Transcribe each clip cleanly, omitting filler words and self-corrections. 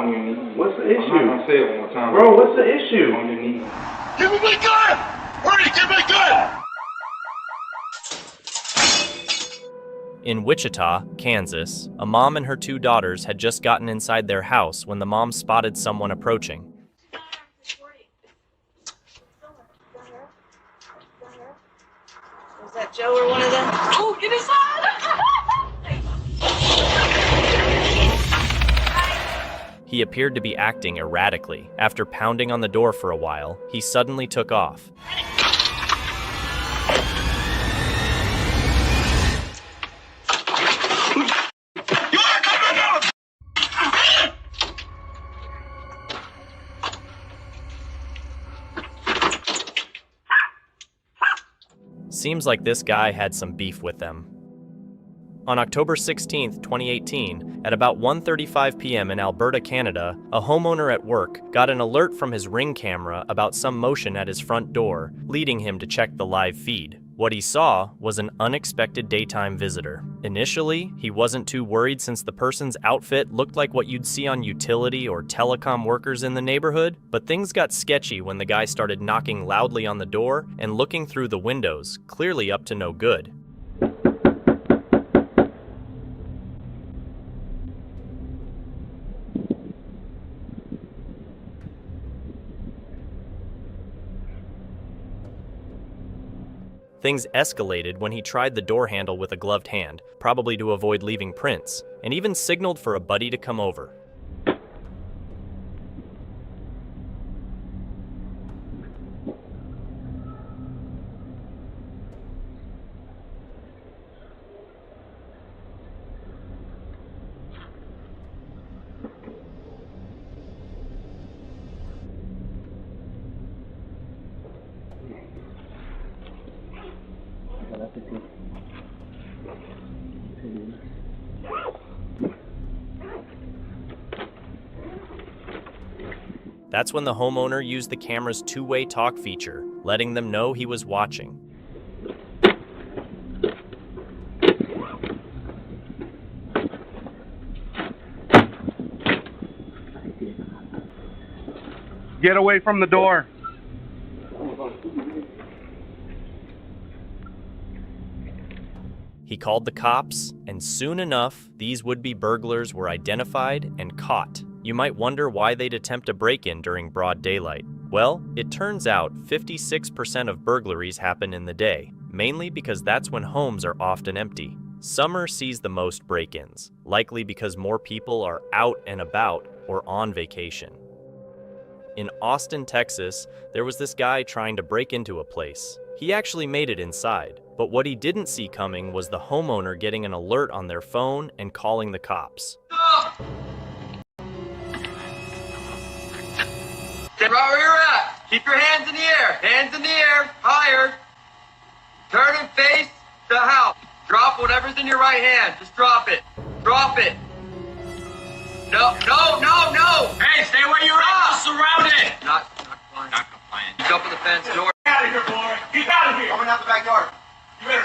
on your knees. What's the issue? I'm not gonna say it one more time. Bro, what's the issue? On your knees. Give me my gun! Hurry, give me my gun! In Wichita, Kansas, a mom and her two daughters had just gotten inside their house when the mom spotted someone approaching. Was that Joe or one of them? Oh, get his He appeared to be acting erratically. After pounding on the door for a while, he suddenly took off. Seems like this guy had some beef with them. On October 16, 2018, at about 1:35 p.m. in Alberta, Canada, a homeowner at work got an alert from his Ring camera about some motion at his front door, leading him to check the live feed. What he saw was an unexpected daytime visitor. Initially, he wasn't too worried since the person's outfit looked like what you'd see on utility or telecom workers in the neighborhood, but things got sketchy when the guy started knocking loudly on the door and looking through the windows, clearly up to no good. Things escalated when he tried the door handle with a gloved hand, probably to avoid leaving prints, and even signaled for a buddy to come over. That's when the homeowner used the camera's two-way talk feature, letting them know he was watching. Get away from the door. He called the cops, and soon enough, these would-be burglars were identified and caught. You might wonder why they'd attempt a break-in during broad daylight. Well, it turns out 56% of burglaries happen in the day, mainly because that's when homes are often empty. Summer sees the most break-ins, likely because more people are out and about or on vacation. In Austin, Texas, there was this guy trying to break into a place. He actually made it inside, but what he didn't see coming was the homeowner getting an alert on their phone and calling the cops. Stay right where you're at. Keep your hands in the air. Hands in the air. Higher. Turn and face the house. Drop whatever's in your right hand. Just drop it. Drop it. No. Hey, stay where you're at. We're surrounded. Not complying. Not compliant. Jump in the fence door. Get out of here, boy. Get out of here. Coming out the back door. You better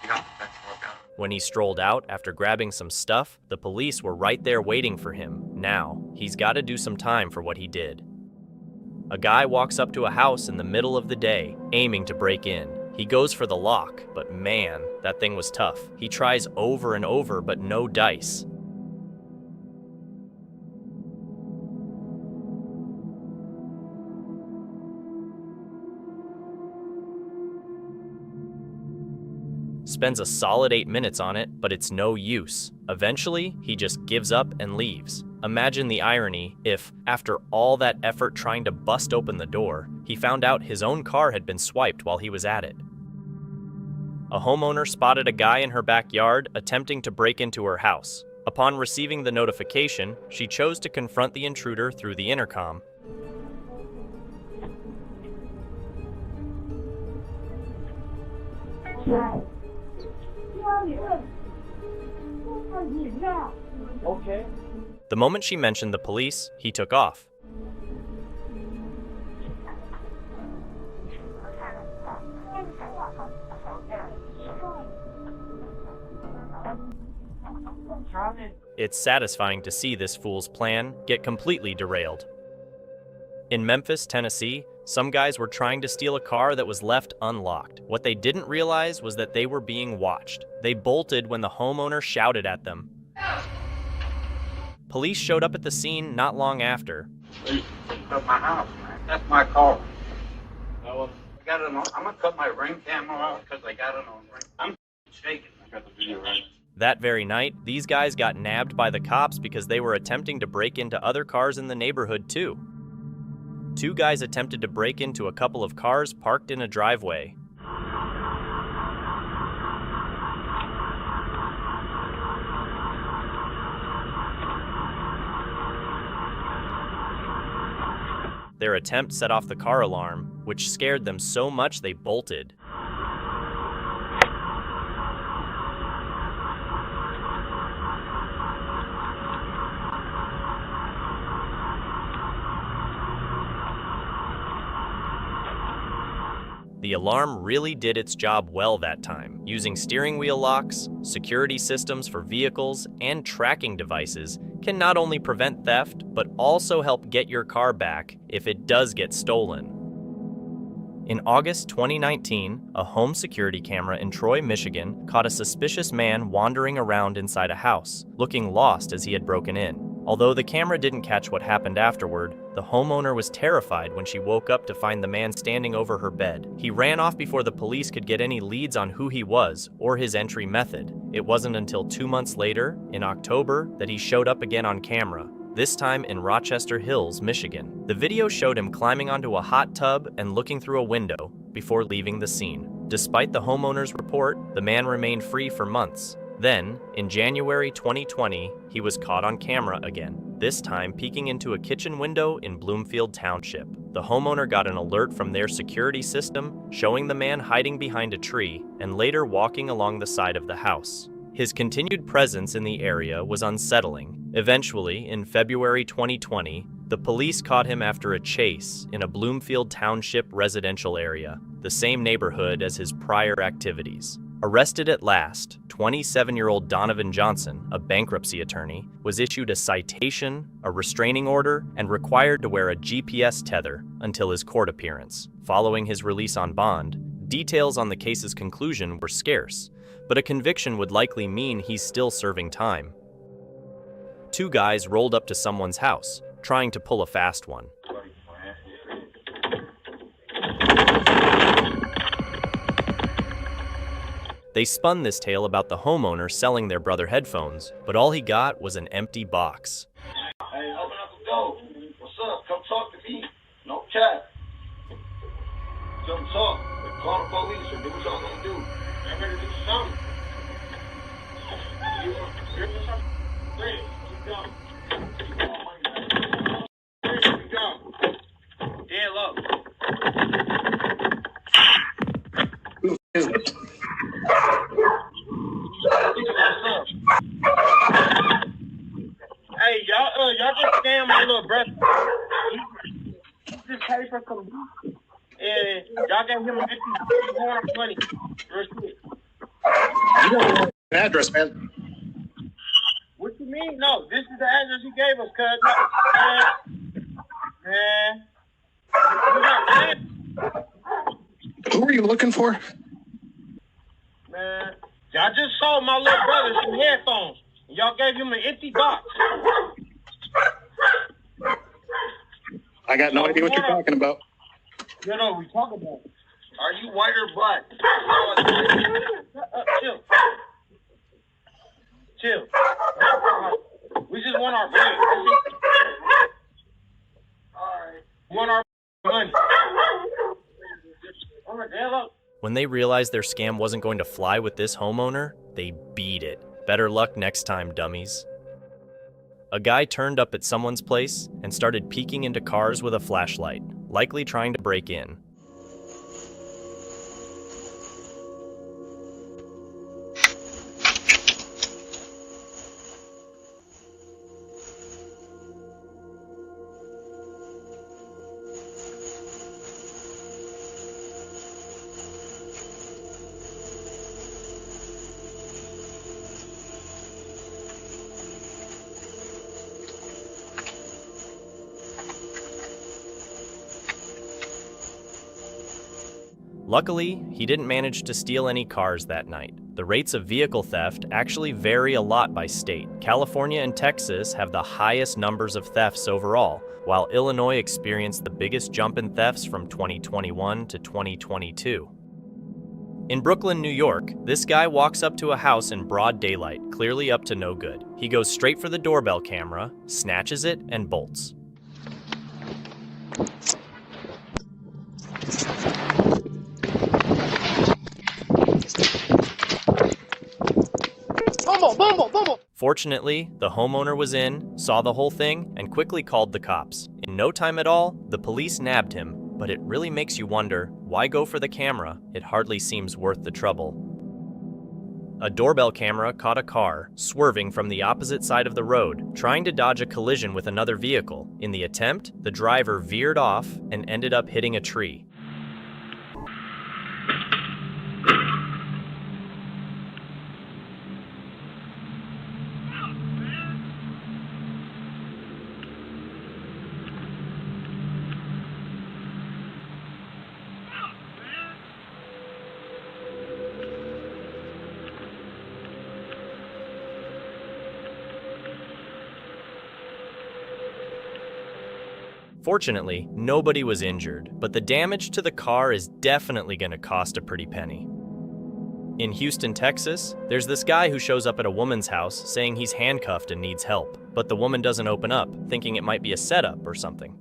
You got the fence door down. When he strolled out after grabbing some stuff, the police were right there waiting for him. Now, he's got to do some time for what he did. A guy walks up to a house in the middle of the day, aiming to break in. He goes for the lock, but man, that thing was tough. He tries over and over, but no dice. Spends a solid 8 minutes on it, but it's no use. Eventually, he just gives up and leaves. Imagine the irony if, after all that effort trying to bust open the door, he found out his own car had been swiped while he was at it. A homeowner spotted a guy in her backyard attempting to break into her house. Upon receiving the notification, she chose to confront the intruder through the intercom. Okay. The moment she mentioned the police, he took off. It's satisfying to see this fool's plan get completely derailed. In Memphis, Tennessee, some guys were trying to steal a car that was left unlocked. What they didn't realize was that they were being watched. They bolted when the homeowner shouted at them. Police showed up at the scene not long after. Please, cut my house, man. That's my car. I'm gonna cut my ring camera out because I got it on ring. I'm shaking. I got the video right. That very night, these guys got nabbed by the cops because they were attempting to break into other cars in the neighborhood too. Two guys attempted to break into a couple of cars parked in a driveway. Their attempt set off the car alarm, which scared them so much they bolted. The alarm really did its job well that time. Using steering wheel locks, security systems for vehicles, and tracking devices can not only prevent theft, but also help get your car back if it does get stolen. In August 2019, a home security camera in Troy, Michigan, caught a suspicious man wandering around inside a house, looking lost as he had broken in. Although the camera didn't catch what happened afterward, the homeowner was terrified when she woke up to find the man standing over her bed. He ran off before the police could get any leads on who he was or his entry method. It wasn't until 2 months later, in October, that he showed up again on camera, this time in Rochester Hills, Michigan. The video showed him climbing onto a hot tub and looking through a window before leaving the scene. Despite the homeowner's report, the man remained free for months. Then, in January 2020, he was caught on camera again, this time peeking into a kitchen window in Bloomfield Township. The homeowner got an alert from their security system showing the man hiding behind a tree and later walking along the side of the house. His continued presence in the area was unsettling. Eventually, in February 2020, the police caught him after a chase in a Bloomfield Township residential area, the same neighborhood as his prior activities. Arrested at last, 27-year-old Donovan Johnson, a bankruptcy attorney, was issued a citation, a restraining order, and required to wear a GPS tether until his court appearance. Following his release on bond, details on the case's conclusion were scarce, but a conviction would likely mean he's still serving time. Two guys rolled up to someone's house, trying to pull a fast one. They spun this tale about the homeowner selling their brother headphones, but all he got was an empty box. Hey, open up the door. What's up? Come talk to me. No chat. Come talk. Call the police or do what y'all gonna do. I'm ready to do something. You something? Ready. Keep going. Keep going. Yeah, look. Who is it? Hey, y'all just scammed my little brother. He just paid for some, and y'all gave him $50 money. Real quick. You don't know the address, man. What you mean? No, this is the address he gave us, cuz. Man. Who are you looking for? Man, y'all just sold my little brother some headphones. Y'all gave him an empty box. I got no idea what you're talking about. You know what we talking about. Are you white or black? Chill. Chill. We just want our money. Alright. We want our money. All right, hell up. When they realized their scam wasn't going to fly with this homeowner, they beat it. Better luck next time, dummies. A guy turned up at someone's place and started peeking into cars with a flashlight, likely trying to break in. Luckily, he didn't manage to steal any cars that night. The rates of vehicle theft actually vary a lot by state. California and Texas have the highest numbers of thefts overall, while Illinois experienced the biggest jump in thefts from 2021 to 2022. In Brooklyn, New York, this guy walks up to a house in broad daylight, clearly up to no good. He goes straight for the doorbell camera, snatches it, and bolts. Fortunately, the homeowner was in, saw the whole thing, and quickly called the cops. In no time at all, the police nabbed him, but it really makes you wonder, why go for the camera? It hardly seems worth the trouble. A doorbell camera caught a car swerving from the opposite side of the road, trying to dodge a collision with another vehicle. In the attempt, the driver veered off and ended up hitting a tree. Fortunately, nobody was injured, but the damage to the car is definitely going to cost a pretty penny. In Houston, Texas, there's this guy who shows up at a woman's house saying he's handcuffed and needs help, but the woman doesn't open up, thinking it might be a setup or something.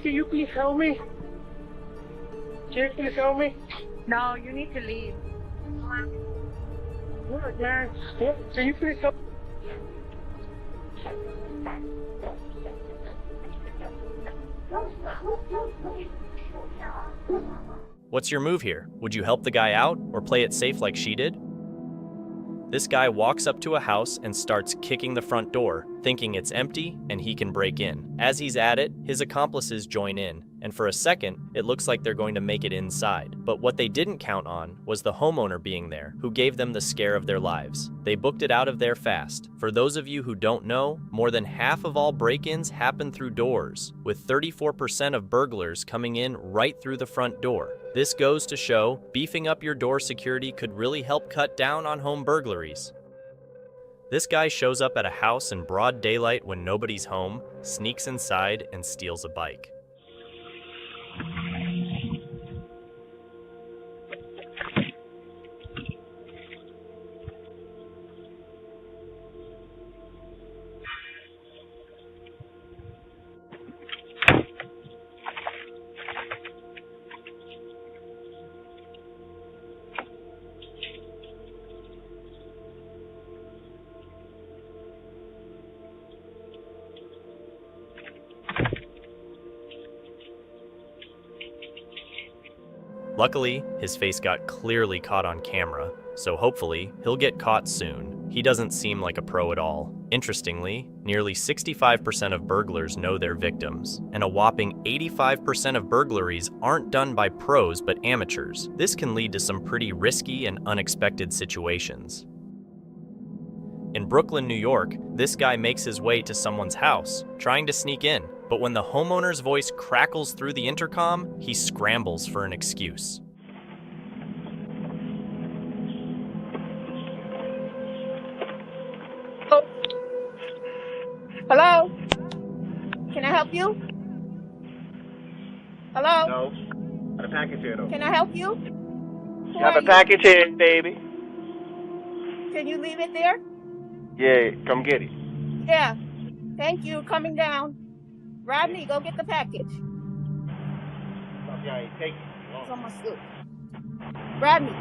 Can you please help me? Can you please help me? No, you need to leave. Look, man. Can you please help? What's your move here? Would you help the guy out or play it safe like she did? This guy walks up to a house and starts kicking the front door, thinking it's empty and he can break in. As he's at it, his accomplices join in, and for a second, it looks like they're going to make it inside. But what they didn't count on was the homeowner being there, who gave them the scare of their lives. They booked it out of there fast. For those of you who don't know, more than half of all break-ins happen through doors, with 34% of burglars coming in right through the front door. This goes to show beefing up your door security could really help cut down on home burglaries. This guy shows up at a house in broad daylight when nobody's home, sneaks inside, and steals a bike. Luckily, his face got clearly caught on camera, so hopefully, he'll get caught soon. He doesn't seem like a pro at all. Interestingly, nearly 65% of burglars know their victims, and a whopping 85% of burglaries aren't done by pros but amateurs. This can lead to some pretty risky and unexpected situations. In Brooklyn, New York, this guy makes his way to someone's house, trying to sneak in. But when the homeowner's voice crackles through the intercom, he scrambles for an excuse. Hello? Can I help you? Hello? No. Got a package here, though. Can I help you? Who Got are a you? package here, baby. Can you leave it there? Yeah, come get it. Yeah. Thank you. Coming down. Rodney, go get the package. Yeah, take it. It's on my suit. Rodney,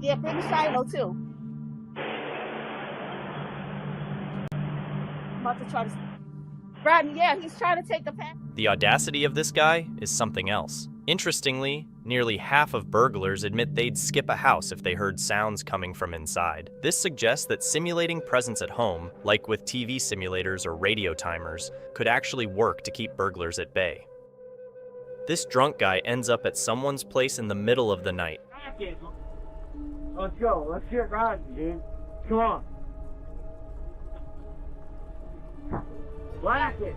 yeah, bring Shiloh too. I'm about to try to. Rodney, yeah, he's trying to take the package. The audacity of this guy is something else. Interestingly, nearly half of burglars admit they'd skip a house if they heard sounds coming from inside. This suggests that simulating presence at home, like with TV simulators or radio timers, could actually work to keep burglars at bay. This drunk guy ends up at someone's place in the middle of the night. Let's go. Let's get Rodney, dude. Come on. Racket.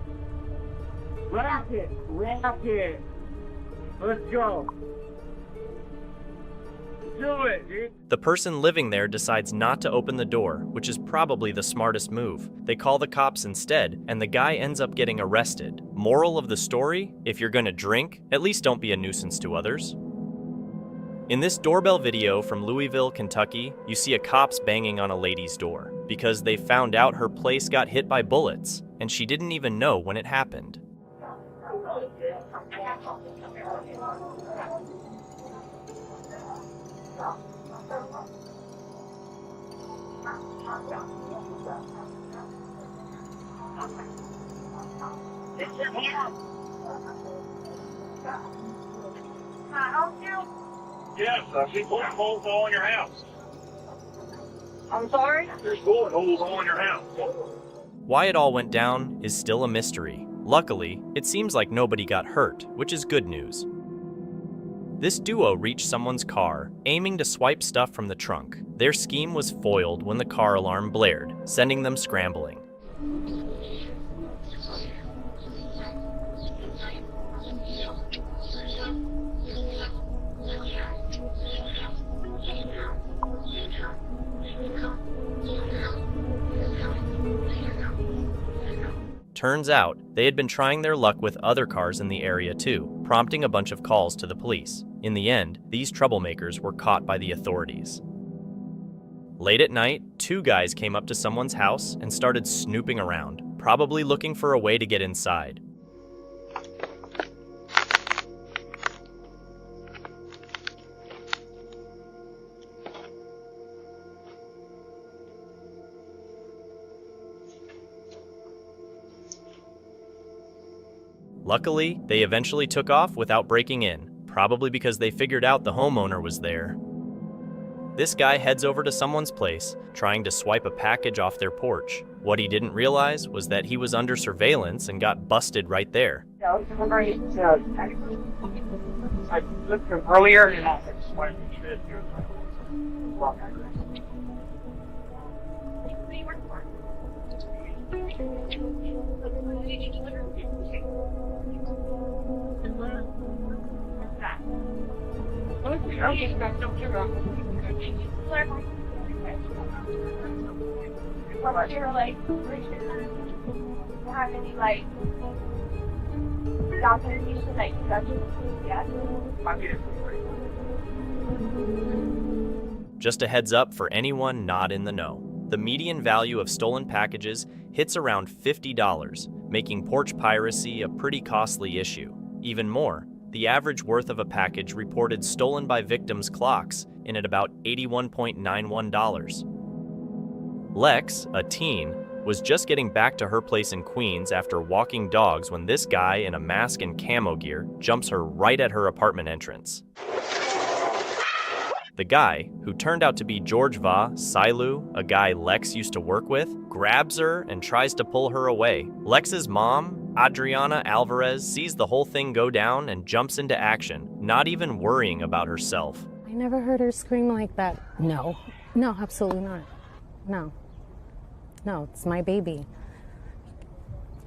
Racket. Racket. Let's go. Do it, dude. The person living there decides not to open the door, which is probably the smartest move. They call the cops instead, and the guy ends up getting arrested. Moral of the story: if you're gonna drink, at least don't be a nuisance to others. In this doorbell video from Louisville, Kentucky, you see a cops banging on a lady's door because they found out her place got hit by bullets, and she didn't even know when it happened. Yes, I see bullet holes all in your house. I'm sorry? There's bullet holes all in your house. Why it all went down is still a mystery. Luckily, it seems like nobody got hurt, which is good news. This duo reached someone's car, aiming to swipe stuff from the trunk. Their scheme was foiled when the car alarm blared, sending them scrambling. Turns out, they had been trying their luck with other cars in the area too, prompting a bunch of calls to the police. In the end, these troublemakers were caught by the authorities. Late at night, two guys came up to someone's house and started snooping around, probably looking for a way to get inside. Luckily, they eventually took off without breaking in, probably because they figured out the homeowner was there. This guy heads over to someone's place, trying to swipe a package off their porch. What he didn't realize was that he was under surveillance and got busted right there. I looked earlier and I just wanted to fit here. Have any like documentation that you got Just a heads up for anyone not in the know. The median value of stolen packages hits around $50, making porch piracy a pretty costly issue. Even more, the average worth of a package reported stolen by victims clocks in at about $81.91. Lex, a teen, was just getting back to her place in Queens after walking dogs when this guy in a mask and camo gear jumps her right at her apartment entrance. The guy, who turned out to be George Sailu, a guy Lex used to work with, grabs her and tries to pull her away. Lex's mom, Adriana Alvarez, sees the whole thing go down and jumps into action, not even worrying about herself. I never heard her scream like that. No, absolutely not. No, it's my baby.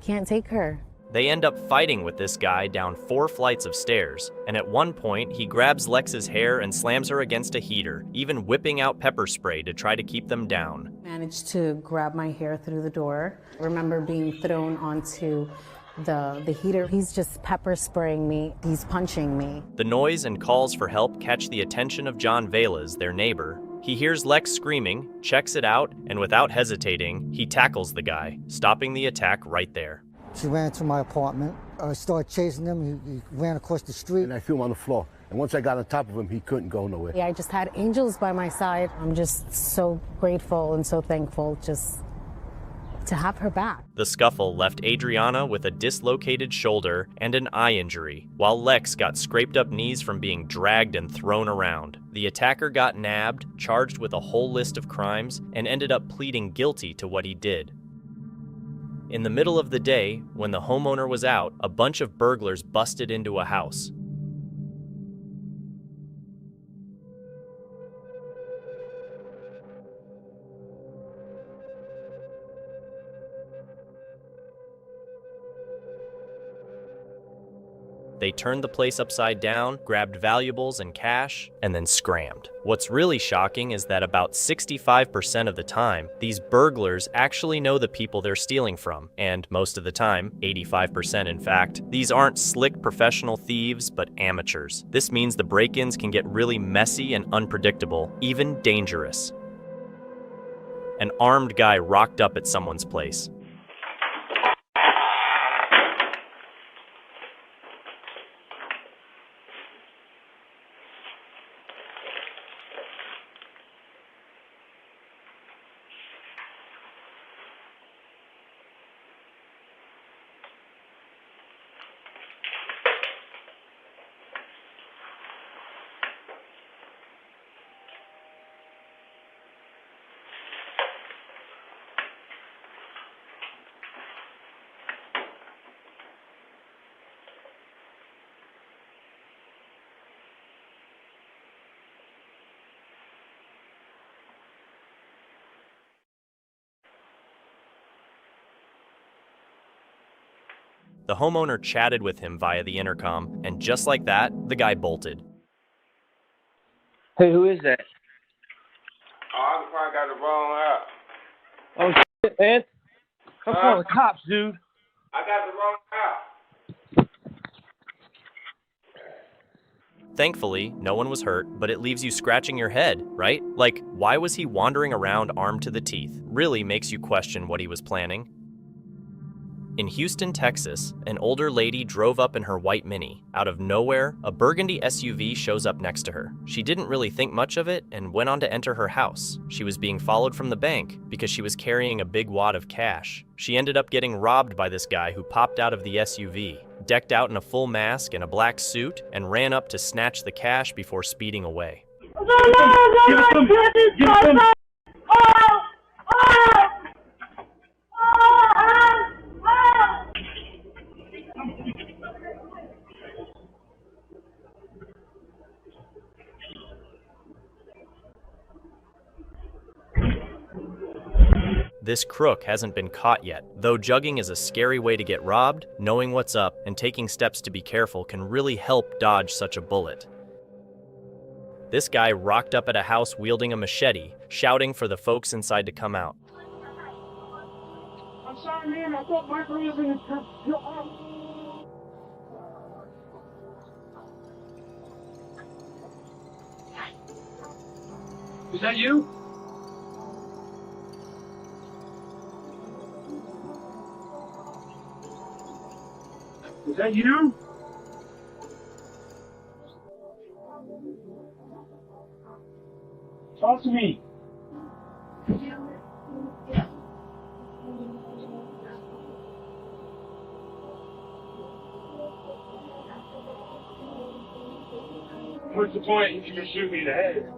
Can't take her. They end up fighting with this guy down 4 flights of stairs, and at one point he grabs Lex's hair and slams her against a heater, even whipping out pepper spray to try to keep them down. Managed to grab my hair through the door. I remember being thrown onto the heater. He's just pepper spraying me. He's punching me. The noise and calls for help catch the attention of John Velas, their neighbor. He hears Lex screaming, checks it out, and without hesitating, he tackles the guy, stopping the attack right there. She ran to my apartment. I started chasing him. He ran across the street. And I threw him on the floor. And once I got on top of him, he couldn't go nowhere. Yeah, I just had angels by my side. I'm just so grateful and so thankful just to have her back. The scuffle left Adriana with a dislocated shoulder and an eye injury, while Lex got scraped up knees from being dragged and thrown around. The attacker got nabbed, charged with a whole list of crimes, and ended up pleading guilty to what he did. In the middle of the day, when the homeowner was out, a bunch of burglars busted into a house. They turned the place upside down, grabbed valuables and cash, and then scrammed. What's really shocking is that about 65% of the time, these burglars actually know the people they're stealing from. And most of the time, 85% in fact, these aren't slick professional thieves, but amateurs. This means the break-ins can get really messy and unpredictable, even dangerous. An armed guy rocked up at someone's place. The homeowner chatted with him via the intercom, and just like that, the guy bolted. Hey, who is that? Oh, I probably got the wrong app. Oh, shit, man. I'm calling the cops, dude. I got the wrong app. Thankfully, no one was hurt, but it leaves you scratching your head, right? Like, why was he wandering around armed to the teeth? Really makes you question what he was planning. In Houston, Texas, an older lady drove up in her white Mini. Out of nowhere, a burgundy SUV shows up next to her. She didn't really think much of it and went on to enter her house. She was being followed from the bank because she was carrying a big wad of cash. She ended up getting robbed by this guy who popped out of the SUV, decked out in a full mask and a black suit, and ran up to snatch the cash before speeding away. This crook hasn't been caught yet. Though jugging is a scary way to get robbed, knowing what's up and taking steps to be careful can really help dodge such a bullet. This guy rocked up at a house wielding a machete, shouting for the folks inside to come out. I'm sorry, man. I thought Michael was in his truck. Is that you? Is that you? Talk to me. What's the point if you can shoot me in the head?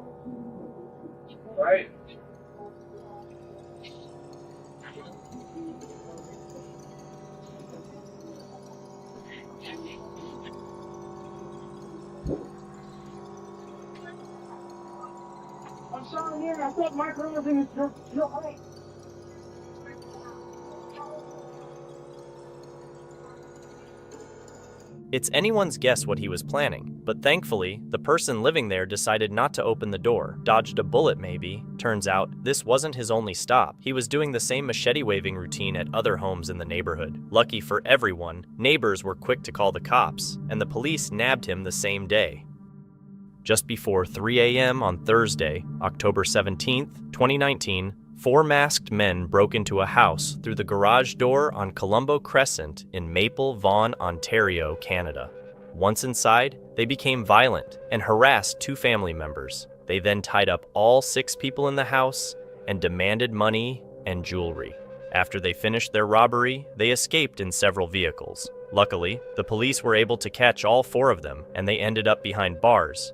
Right? I'm sorry, man. I thought Michael was in his truck. You're right. It's anyone's guess what he was planning, but thankfully, the person living there decided not to open the door, dodged a bullet maybe. Turns out, this wasn't his only stop. He was doing the same machete-waving routine at other homes in the neighborhood. Lucky for everyone, neighbors were quick to call the cops, and the police nabbed him the same day. Just before 3 a.m. on Thursday, October 17th, 2019, 4 masked men broke into a house through the garage door on Colombo Crescent in Maple, Vaughan, Ontario, Canada. Once inside, they became violent and harassed 2 family members. They then tied up all 6 people in the house and demanded money and jewelry. After they finished their robbery, they escaped in several vehicles. Luckily, the police were able to catch all 4 of them, and they ended up behind bars.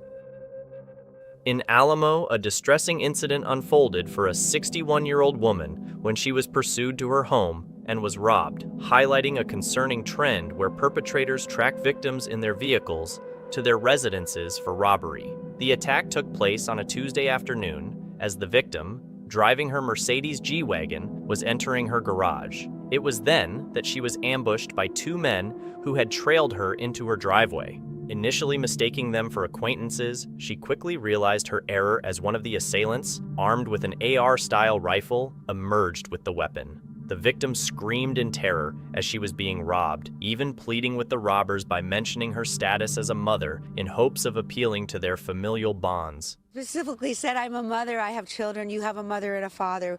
In Alamo, a distressing incident unfolded for a 61-year-old woman when she was pursued to her home and was robbed, highlighting a concerning trend where perpetrators track victims in their vehicles to their residences for robbery. The attack took place on a Tuesday afternoon as the victim, driving her Mercedes G-Wagon, was entering her garage. It was then that she was ambushed by two men who had trailed her into her driveway. Initially mistaking them for acquaintances, she quickly realized her error as one of the assailants, armed with an AR-style rifle, emerged with the weapon. The victim screamed in terror as she was being robbed, even pleading with the robbers by mentioning her status as a mother in hopes of appealing to their familial bonds. Specifically said, I'm a mother, I have children, you have a mother and a father.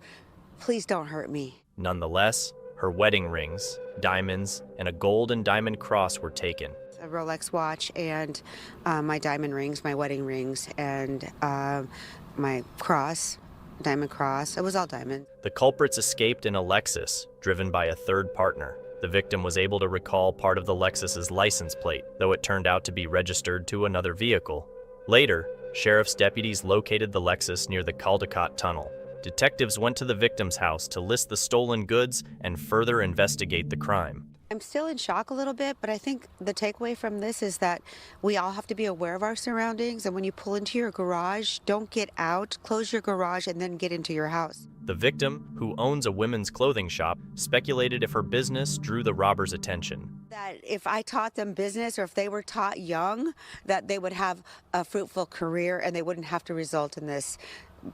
Please don't hurt me. Nonetheless, her wedding rings, diamonds, and a gold and diamond cross were taken. A Rolex watch and my diamond rings, my wedding rings, and my cross, diamond cross. It was all diamond. The culprits escaped in a Lexus, driven by a third partner. The victim was able to recall part of the Lexus's license plate, though it turned out to be registered to another vehicle. Later, sheriff's deputies located the Lexus near the Caldecott Tunnel. Detectives went to the victim's house to list the stolen goods and further investigate the crime. I'm still in shock a little bit, but I think the takeaway from this is that we all have to be aware of our surroundings, and when you pull into your garage, don't get out, close your garage, and then get into your house. The victim, who owns a women's clothing shop, speculated if her business drew the robbers' attention. That if I taught them business, or if they were taught young, that they would have a fruitful career and they wouldn't have to result in this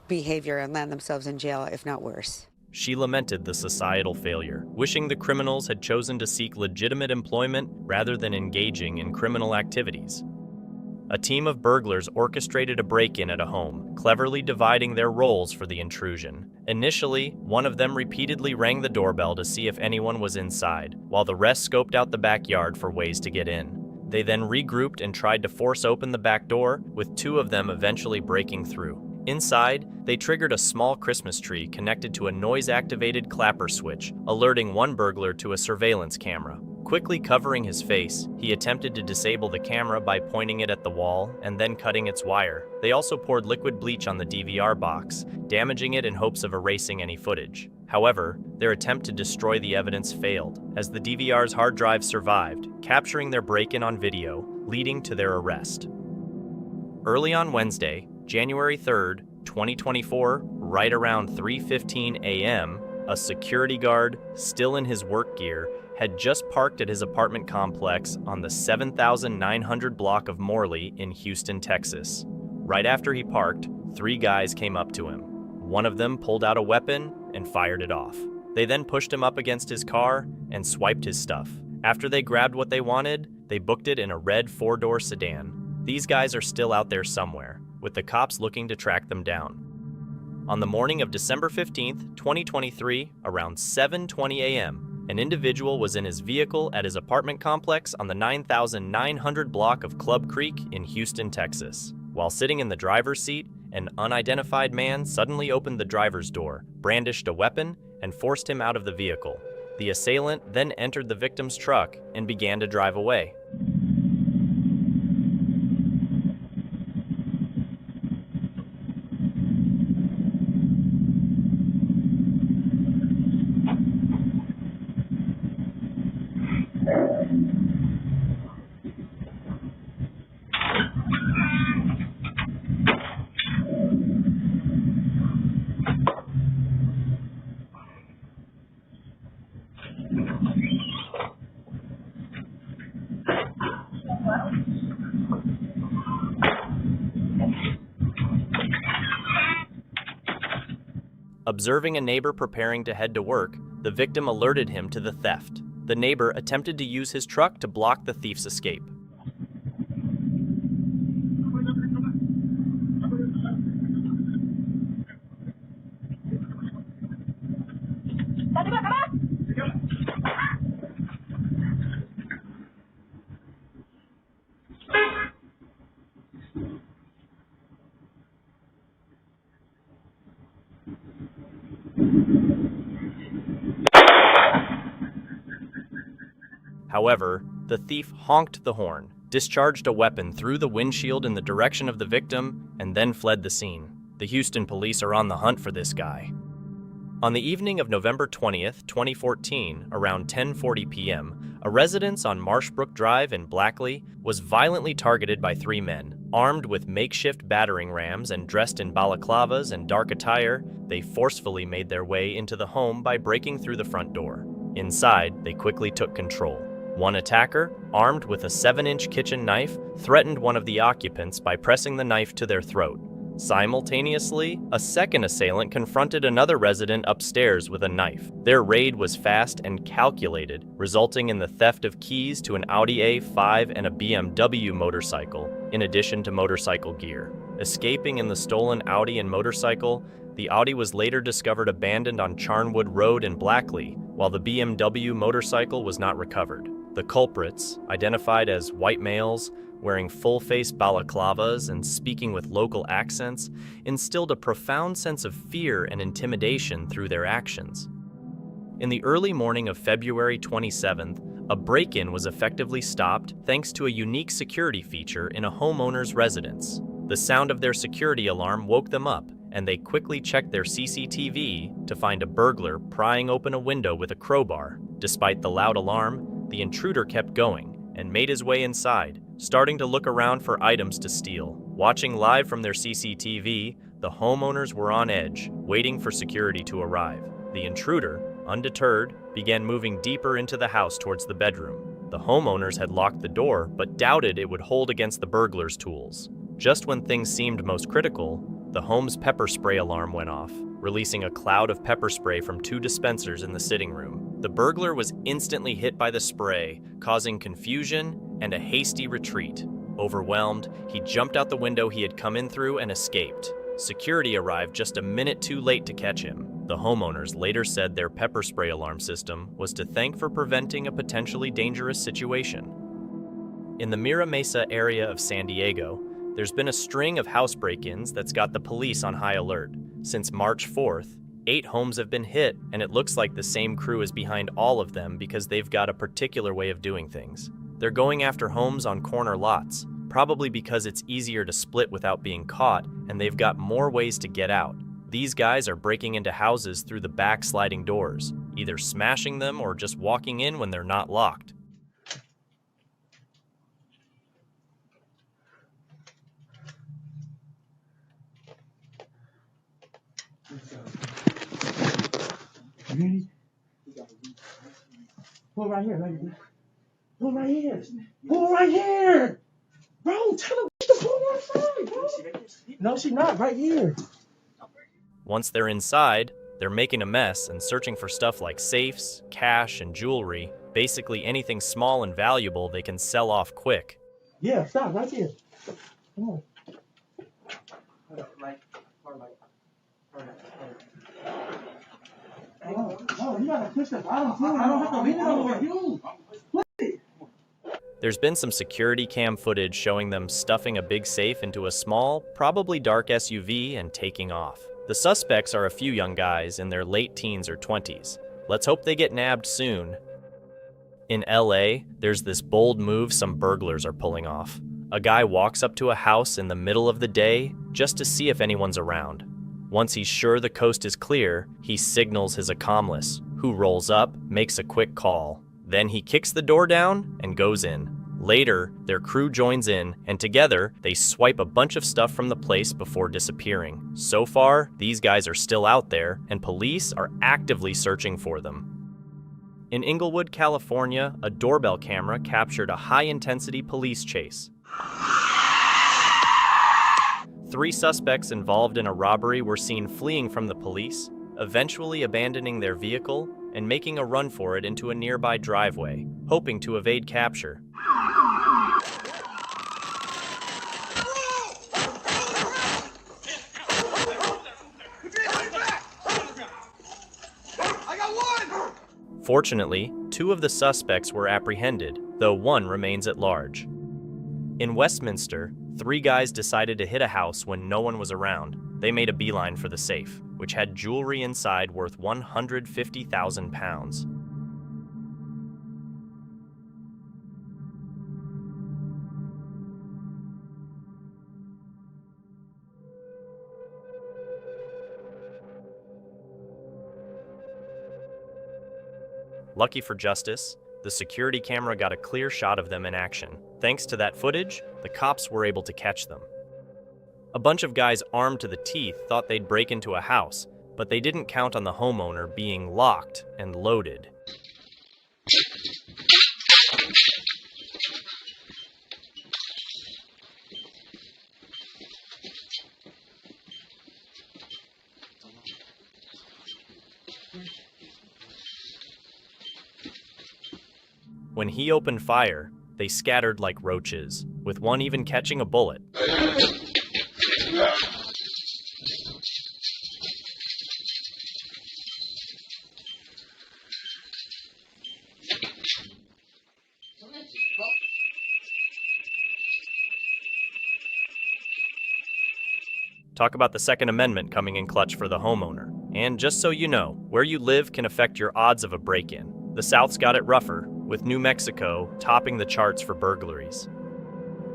behavior and land themselves in jail, if not worse. She lamented the societal failure, wishing the criminals had chosen to seek legitimate employment rather than engaging in criminal activities. A team of burglars orchestrated a break-in at a home, cleverly dividing their roles for the intrusion. Initially, one of them repeatedly rang the doorbell to see if anyone was inside, while the rest scoped out the backyard for ways to get in. They then regrouped and tried to force open the back door, with two of them eventually breaking through. Inside, they triggered a small Christmas tree connected to a noise-activated clapper switch, alerting one burglar to a surveillance camera. Quickly covering his face, he attempted to disable the camera by pointing it at the wall and then cutting its wire. They also poured liquid bleach on the DVR box, damaging it in hopes of erasing any footage. However, their attempt to destroy the evidence failed, as the DVR's hard drive survived, capturing their break-in on video, leading to their arrest. Early on Wednesday, January 3rd, 2024, right around 3:15 a.m., a security guard, still in his work gear, had just parked at his apartment complex on the 7,900 block of Morley in Houston, Texas. Right after he parked, three guys came up to him. One of them pulled out a weapon and fired it off. They then pushed him up against his car and swiped his stuff. After they grabbed what they wanted, they booked it in a red four-door sedan. These guys are still out there somewhere, with the cops looking to track them down. On the morning of December 15th, 2023, around 7:20 a.m., an individual was in his vehicle at his apartment complex on the 9,900 block of Club Creek in Houston, Texas. While sitting in the driver's seat, an unidentified man suddenly opened the driver's door, brandished a weapon, and forced him out of the vehicle. The assailant then entered the victim's truck and began to drive away. Observing a neighbor preparing to head to work, the victim alerted him to the theft. The neighbor attempted to use his truck to block the thief's escape. However, the thief honked the horn, discharged a weapon through the windshield in the direction of the victim, and then fled the scene. The Houston police are on the hunt for this guy. On the evening of November 20th, 2014, around 10:40 p.m., a residence on Marshbrook Drive in Blackley was violently targeted by three men. Armed with makeshift battering rams and dressed in balaclavas and dark attire, they forcefully made their way into the home by breaking through the front door. Inside, they quickly took control. One attacker, armed with a 7-inch kitchen knife, threatened one of the occupants by pressing the knife to their throat. Simultaneously, a second assailant confronted another resident upstairs with a knife. Their raid was fast and calculated, resulting in the theft of keys to an Audi A5 and a BMW motorcycle, in addition to motorcycle gear. Escaping in the stolen Audi and motorcycle, the Audi was later discovered abandoned on Charnwood Road in Blackley, while the BMW motorcycle was not recovered. The culprits, identified as white males, wearing full-face balaclavas and speaking with local accents, instilled a profound sense of fear and intimidation through their actions. In the early morning of February 27th, a break-in was effectively stopped thanks to a unique security feature in a homeowner's residence. The sound of their security alarm woke them up, and they quickly checked their CCTV to find a burglar prying open a window with a crowbar. Despite the loud alarm, the intruder kept going and made his way inside, starting to look around for items to steal. Watching live from their CCTV, the homeowners were on edge, waiting for security to arrive. The intruder, undeterred, began moving deeper into the house towards the bedroom. The homeowners had locked the door, but doubted it would hold against the burglar's tools. Just when things seemed most critical, the home's pepper spray alarm went off, releasing a cloud of pepper spray from 2 dispensers in the sitting room. The burglar was instantly hit by the spray, causing confusion and a hasty retreat. Overwhelmed, he jumped out the window he had come in through and escaped. Security arrived just a minute too late to catch him. The homeowners later said their pepper spray alarm system was to thank for preventing a potentially dangerous situation. In the Mira Mesa area of San Diego, there's been a string of house break-ins that's got the police on high alert. Since March 4th, 8 homes have been hit, and it looks like the same crew is behind all of them because they've got a particular way of doing things. They're going after homes on corner lots, probably because it's easier to split without being caught, and they've got more ways to get out. These guys are breaking into houses through the back sliding doors, either smashing them or just walking in when they're not locked. Pull right here, lady. Pull right here. Pull right here. Bro, tell her to pull right side, bro. No, she's not. Right here. Once they're inside, they're making a mess and searching for stuff like safes, cash, and jewelry, basically anything small and valuable they can sell off quick. Yeah, stop right here. Come on. Oh, you gotta push the bottom too. I don't have to lean it over you. There's been some security cam footage showing them stuffing a big safe into a small, probably dark SUV and taking off. The suspects are a few young guys in their late teens or 20s. Let's hope they get nabbed soon. In LA, there's this bold move some burglars are pulling off. A guy walks up to a house in the middle of the day just to see if anyone's around. Once he's sure the coast is clear, he signals his accomplice, who rolls up, makes a quick call. Then he kicks the door down and goes in. Later, their crew joins in, and together, they swipe a bunch of stuff from the place before disappearing. So far, these guys are still out there, and police are actively searching for them. In Inglewood, California, a doorbell camera captured a high-intensity police chase. 3 suspects involved in a robbery were seen fleeing from the police, eventually abandoning their vehicle and making a run for it into a nearby driveway, hoping to evade capture. Fortunately, 2 of the suspects were apprehended, though 1 remains at large. In Westminster, 3 guys decided to hit a house when no one was around. They made a beeline for the safe, which had jewelry inside worth £150,000. Lucky for justice, the security camera got a clear shot of them in action. Thanks to that footage, the cops were able to catch them. A bunch of guys armed to the teeth thought they'd break into a house, but they didn't count on the homeowner being locked and loaded. When he opened fire, they scattered like roaches, with one even catching a bullet. Talk about the Second Amendment coming in clutch for the homeowner. And just so you know, where you live can affect your odds of a break-in. The South's got it rougher, with New Mexico topping the charts for burglaries.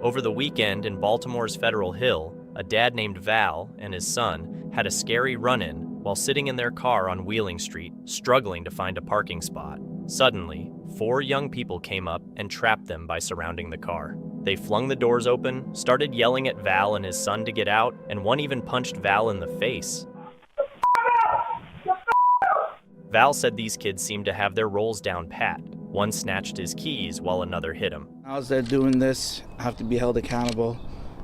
Over the weekend in Baltimore's Federal Hill, a dad named Val and his son had a scary run-in while sitting in their car on Wheeling Street, struggling to find a parking spot. Suddenly, 4 young people came up and trapped them by surrounding the car. They flung the doors open, started yelling at Val and his son to get out, and one even punched Val in the face. Val said these kids seemed to have their roles down pat. One snatched his keys while another hit him. As they're doing this, I have to be held accountable.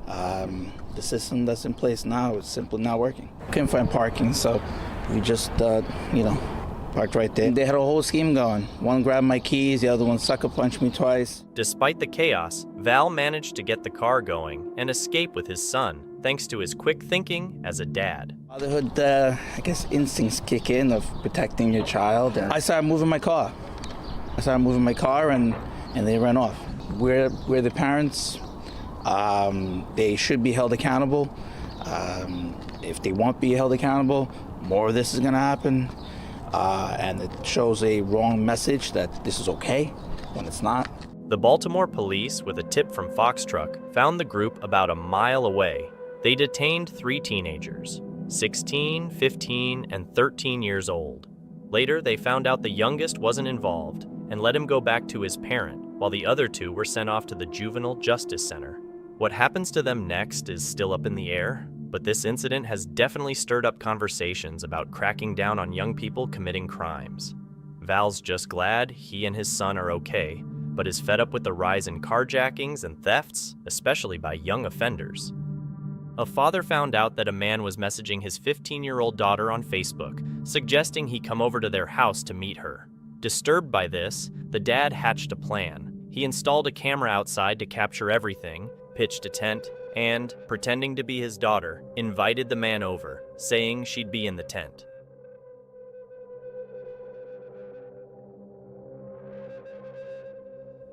The system that's in place now is simply not working. Couldn't find parking, so we just, parked right there. They had a whole scheme going. One grabbed my keys, the other one sucker punched me twice. Despite the chaos, Val managed to get the car going and escape with his son, thanks to his quick thinking as a dad. Fatherhood, instincts kick in of protecting your child. And I started moving my car. And they ran off. We're the parents. They should be held accountable. If they won't be held accountable, more of this is going to happen. And it shows a wrong message that this is okay when it's not. The Baltimore police, with a tip from Fox Truck, found the group about a mile away. They detained 3 teenagers, 16, 15, and 13 years old. Later, they found out the youngest wasn't involved and let him go back to his parent, while the other 2 were sent off to the Juvenile Justice Center. What happens to them next is still up in the air, but this incident has definitely stirred up conversations about cracking down on young people committing crimes. Val's just glad he and his son are okay, but is fed up with the rise in carjackings and thefts, especially by young offenders. A father found out that a man was messaging his 15-year-old daughter on Facebook, suggesting he come over to their house to meet her. Disturbed by this, the dad hatched a plan. He installed a camera outside to capture everything, pitched a tent, and, pretending to be his daughter, invited the man over, saying she'd be in the tent.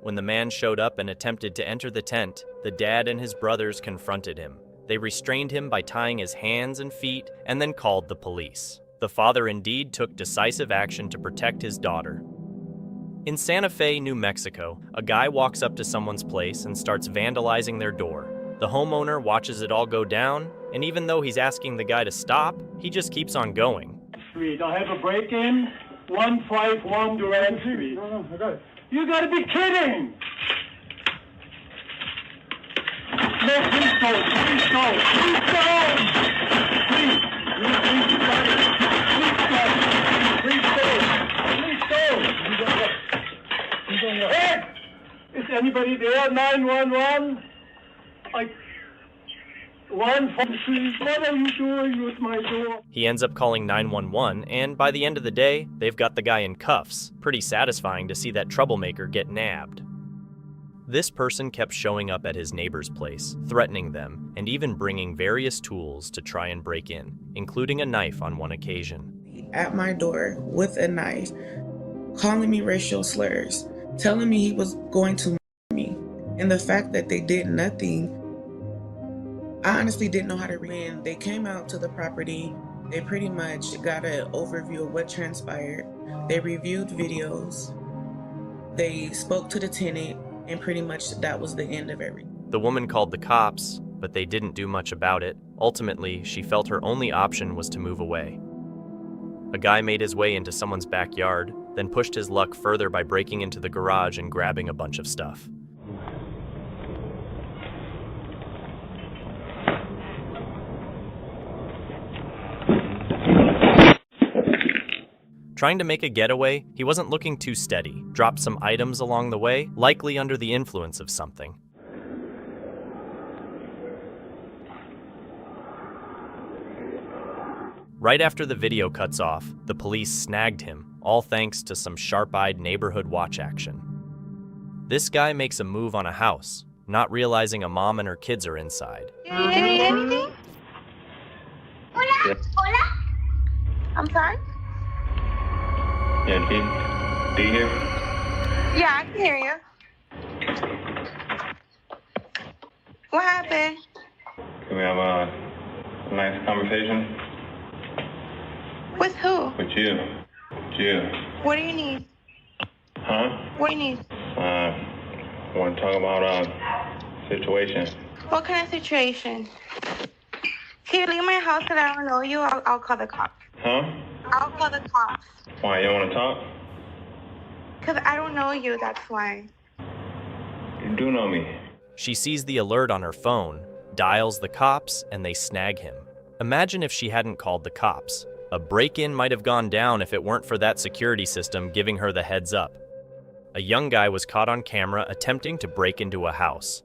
When the man showed up and attempted to enter the tent, the dad and his brothers confronted him. They restrained him by tying his hands and feet and then called the police. The father indeed took decisive action to protect his daughter. In Santa Fe, New Mexico, a guy walks up to someone's place and starts vandalizing their door. The homeowner watches it all go down, and even though he's asking the guy to stop, he just keeps on going. Street, I have a break-in, 151 Durand Street. No, I got it. You gotta be kidding! No, please go, please go, please go! Please, please go! He's on your head! Is anybody there? 911? What are you doing with my door? He ends up calling 911, and by the end of the day, they've got the guy in cuffs. Pretty satisfying to see that troublemaker get nabbed. This person kept showing up at his neighbor's place, threatening them, and even bringing various tools to try and break in, including a knife on one occasion. At my door with a knife, calling me racial slurs, telling me he was going to murder me, and the fact that they did nothing, I honestly didn't know how to read. They came out to the property. They pretty much got an overview of what transpired. They reviewed videos. They spoke to the tenant, and pretty much that was the end of everything. The woman called the cops, but they didn't do much about it. Ultimately, she felt her only option was to move away. A guy made his way into someone's backyard, then pushed his luck further by breaking into the garage and grabbing a bunch of stuff. Trying to make a getaway, he wasn't looking too steady, dropped some items along the way, likely under the influence of something. Right after the video cuts off, the police snagged him, all thanks to some sharp-eyed neighborhood watch action. This guy makes a move on a house, not realizing a mom and her kids are inside. Anything? Hola? Hola? I'm sorry? Yeah, do you hear? Yeah, I can hear you. What happened? Can we have a nice conversation? With who? With you. With you. What do you need? Huh? What do you need? I want to talk about situation. What kind of situation? Can you leave my house and I don't know you? I'll call the cops. Huh? I'll call the cops. Why, you don't want to talk? Because I don't know you, that's why. You do know me. She sees the alert on her phone, dials the cops, and they snag him. Imagine if she hadn't called the cops. A break-in might have gone down if it weren't for that security system giving her the heads up. A young guy was caught on camera attempting to break into a house.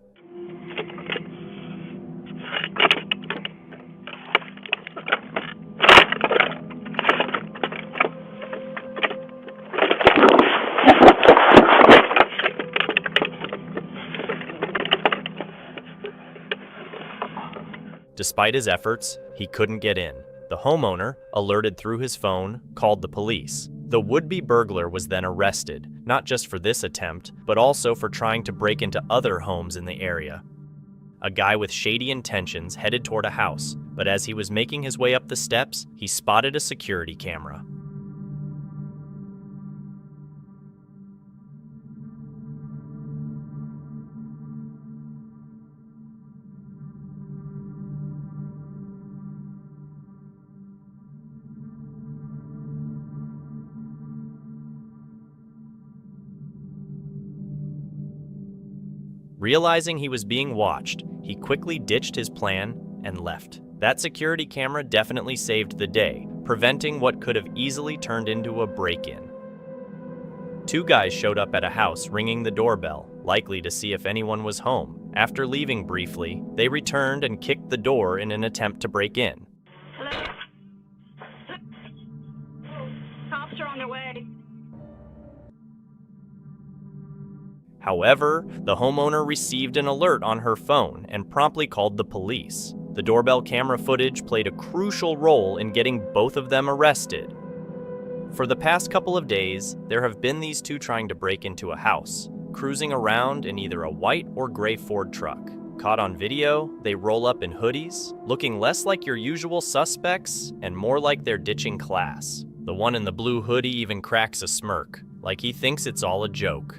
Despite his efforts, he couldn't get in. The homeowner, alerted through his phone, called the police. The would-be burglar was then arrested, not just for this attempt, but also for trying to break into other homes in the area. A guy with shady intentions headed toward a house, but as he was making his way up the steps, he spotted a security camera. Realizing he was being watched, he quickly ditched his plan and left. That security camera definitely saved the day, preventing what could have easily turned into a break-in. Two guys showed up at a house ringing the doorbell, likely to see if anyone was home. After leaving briefly, they returned and kicked the door in an attempt to break in. Hello? Cops are on their way. However, the homeowner received an alert on her phone and promptly called the police. The doorbell camera footage played a crucial role in getting both of them arrested. For the past couple of days, there have been these two trying to break into a house, cruising around in either a white or gray Ford truck. Caught on video, they roll up in hoodies, looking less like your usual suspects and more like they're ditching class. The one in the blue hoodie even cracks a smirk, like he thinks it's all a joke.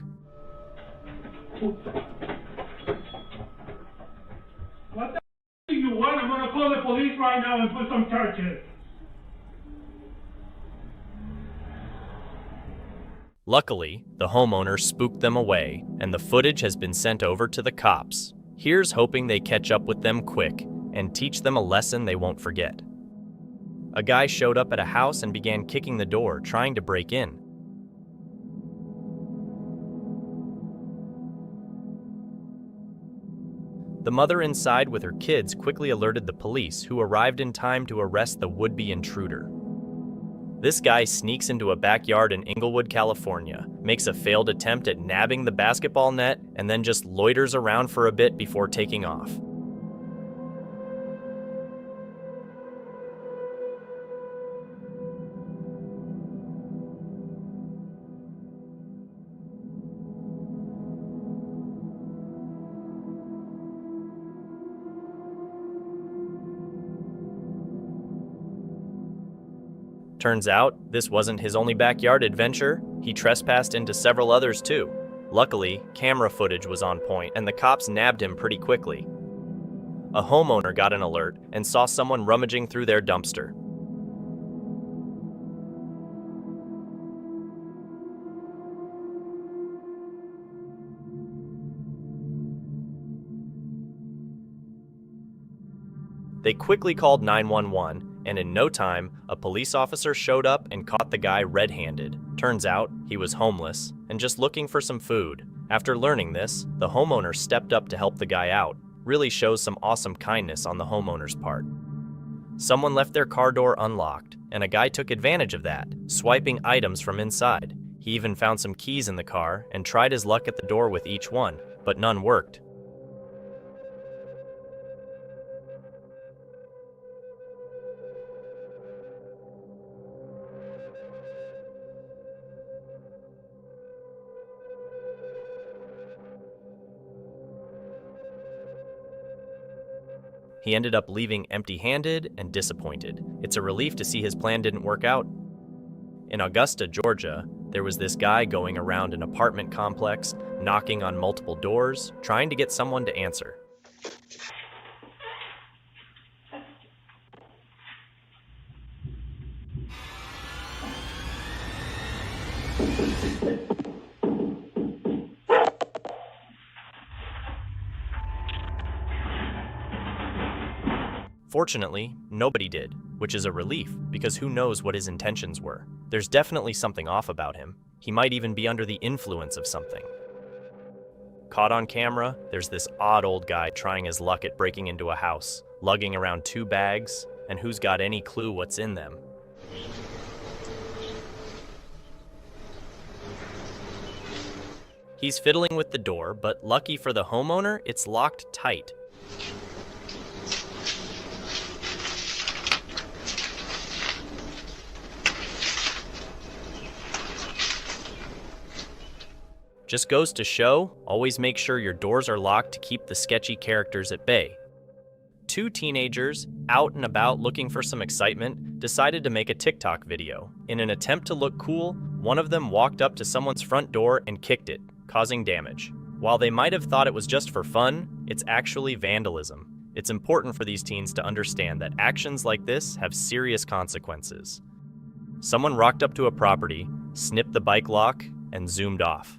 What the do you want? I'm gonna call the police right now and put some charges. Luckily, the homeowner spooked them away, and the footage has been sent over to the cops. Here's hoping they catch up with them quick and teach them a lesson they won't forget. A guy showed up at a house and began kicking the door, trying to break in. The mother inside with her kids quickly alerted the police, who arrived in time to arrest the would-be intruder. This guy sneaks into a backyard in Inglewood, California, makes a failed attempt at nabbing the basketball net, and then just loiters around for a bit before taking off. Turns out, this wasn't his only backyard adventure. He trespassed into several others too. Luckily, camera footage was on point and the cops nabbed him pretty quickly. A homeowner got an alert and saw someone rummaging through their dumpster. They quickly called 911, and in no time, a police officer showed up and caught the guy red-handed. Turns out, he was homeless and just looking for some food. After learning this, the homeowner stepped up to help the guy out. Really shows some awesome kindness on the homeowner's part. Someone left their car door unlocked, and a guy took advantage of that, swiping items from inside. He even found some keys in the car and tried his luck at the door with each one, but none worked. He ended up leaving empty-handed and disappointed. It's a relief to see his plan didn't work out. In Augusta, Georgia, there was this guy going around an apartment complex, knocking on multiple doors, trying to get someone to answer. Fortunately, nobody did, which is a relief, because who knows what his intentions were. There's definitely something off about him. He might even be under the influence of something. Caught on camera, there's this odd old guy trying his luck at breaking into a house, lugging around 2 bags, and who's got any clue what's in them? He's fiddling with the door, but lucky for the homeowner, it's locked tight. Just goes to show, always make sure your doors are locked to keep the sketchy characters at bay. 2 teenagers, out and about looking for some excitement, decided to make a TikTok video. In an attempt to look cool, one of them walked up to someone's front door and kicked it, causing damage. While they might have thought it was just for fun, it's actually vandalism. It's important for these teens to understand that actions like this have serious consequences. Someone rocked up to a property, snipped the bike lock, and zoomed off.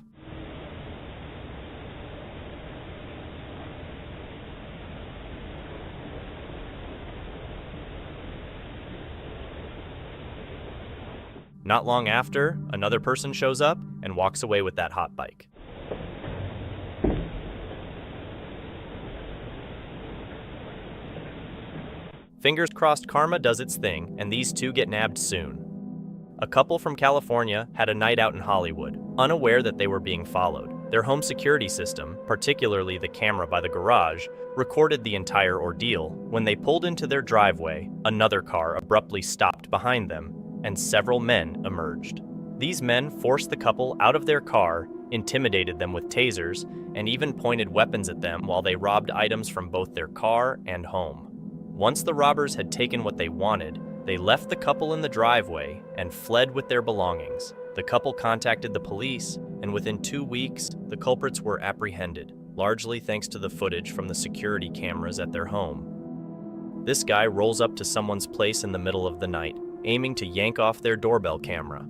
Not long after, another person shows up and walks away with that hot bike. Fingers crossed karma does its thing, and these 2 get nabbed soon. A couple from California had a night out in Hollywood, unaware that they were being followed. Their home security system, particularly the camera by the garage, recorded the entire ordeal. When they pulled into their driveway, another car abruptly stopped behind them, and several men emerged. These men forced the couple out of their car, intimidated them with tasers, and even pointed weapons at them while they robbed items from both their car and home. Once the robbers had taken what they wanted, they left the couple in the driveway and fled with their belongings. The couple contacted the police, and within 2 weeks, the culprits were apprehended, largely thanks to the footage from the security cameras at their home. This guy rolls up to someone's place in the middle of the night, aiming to yank off their doorbell camera.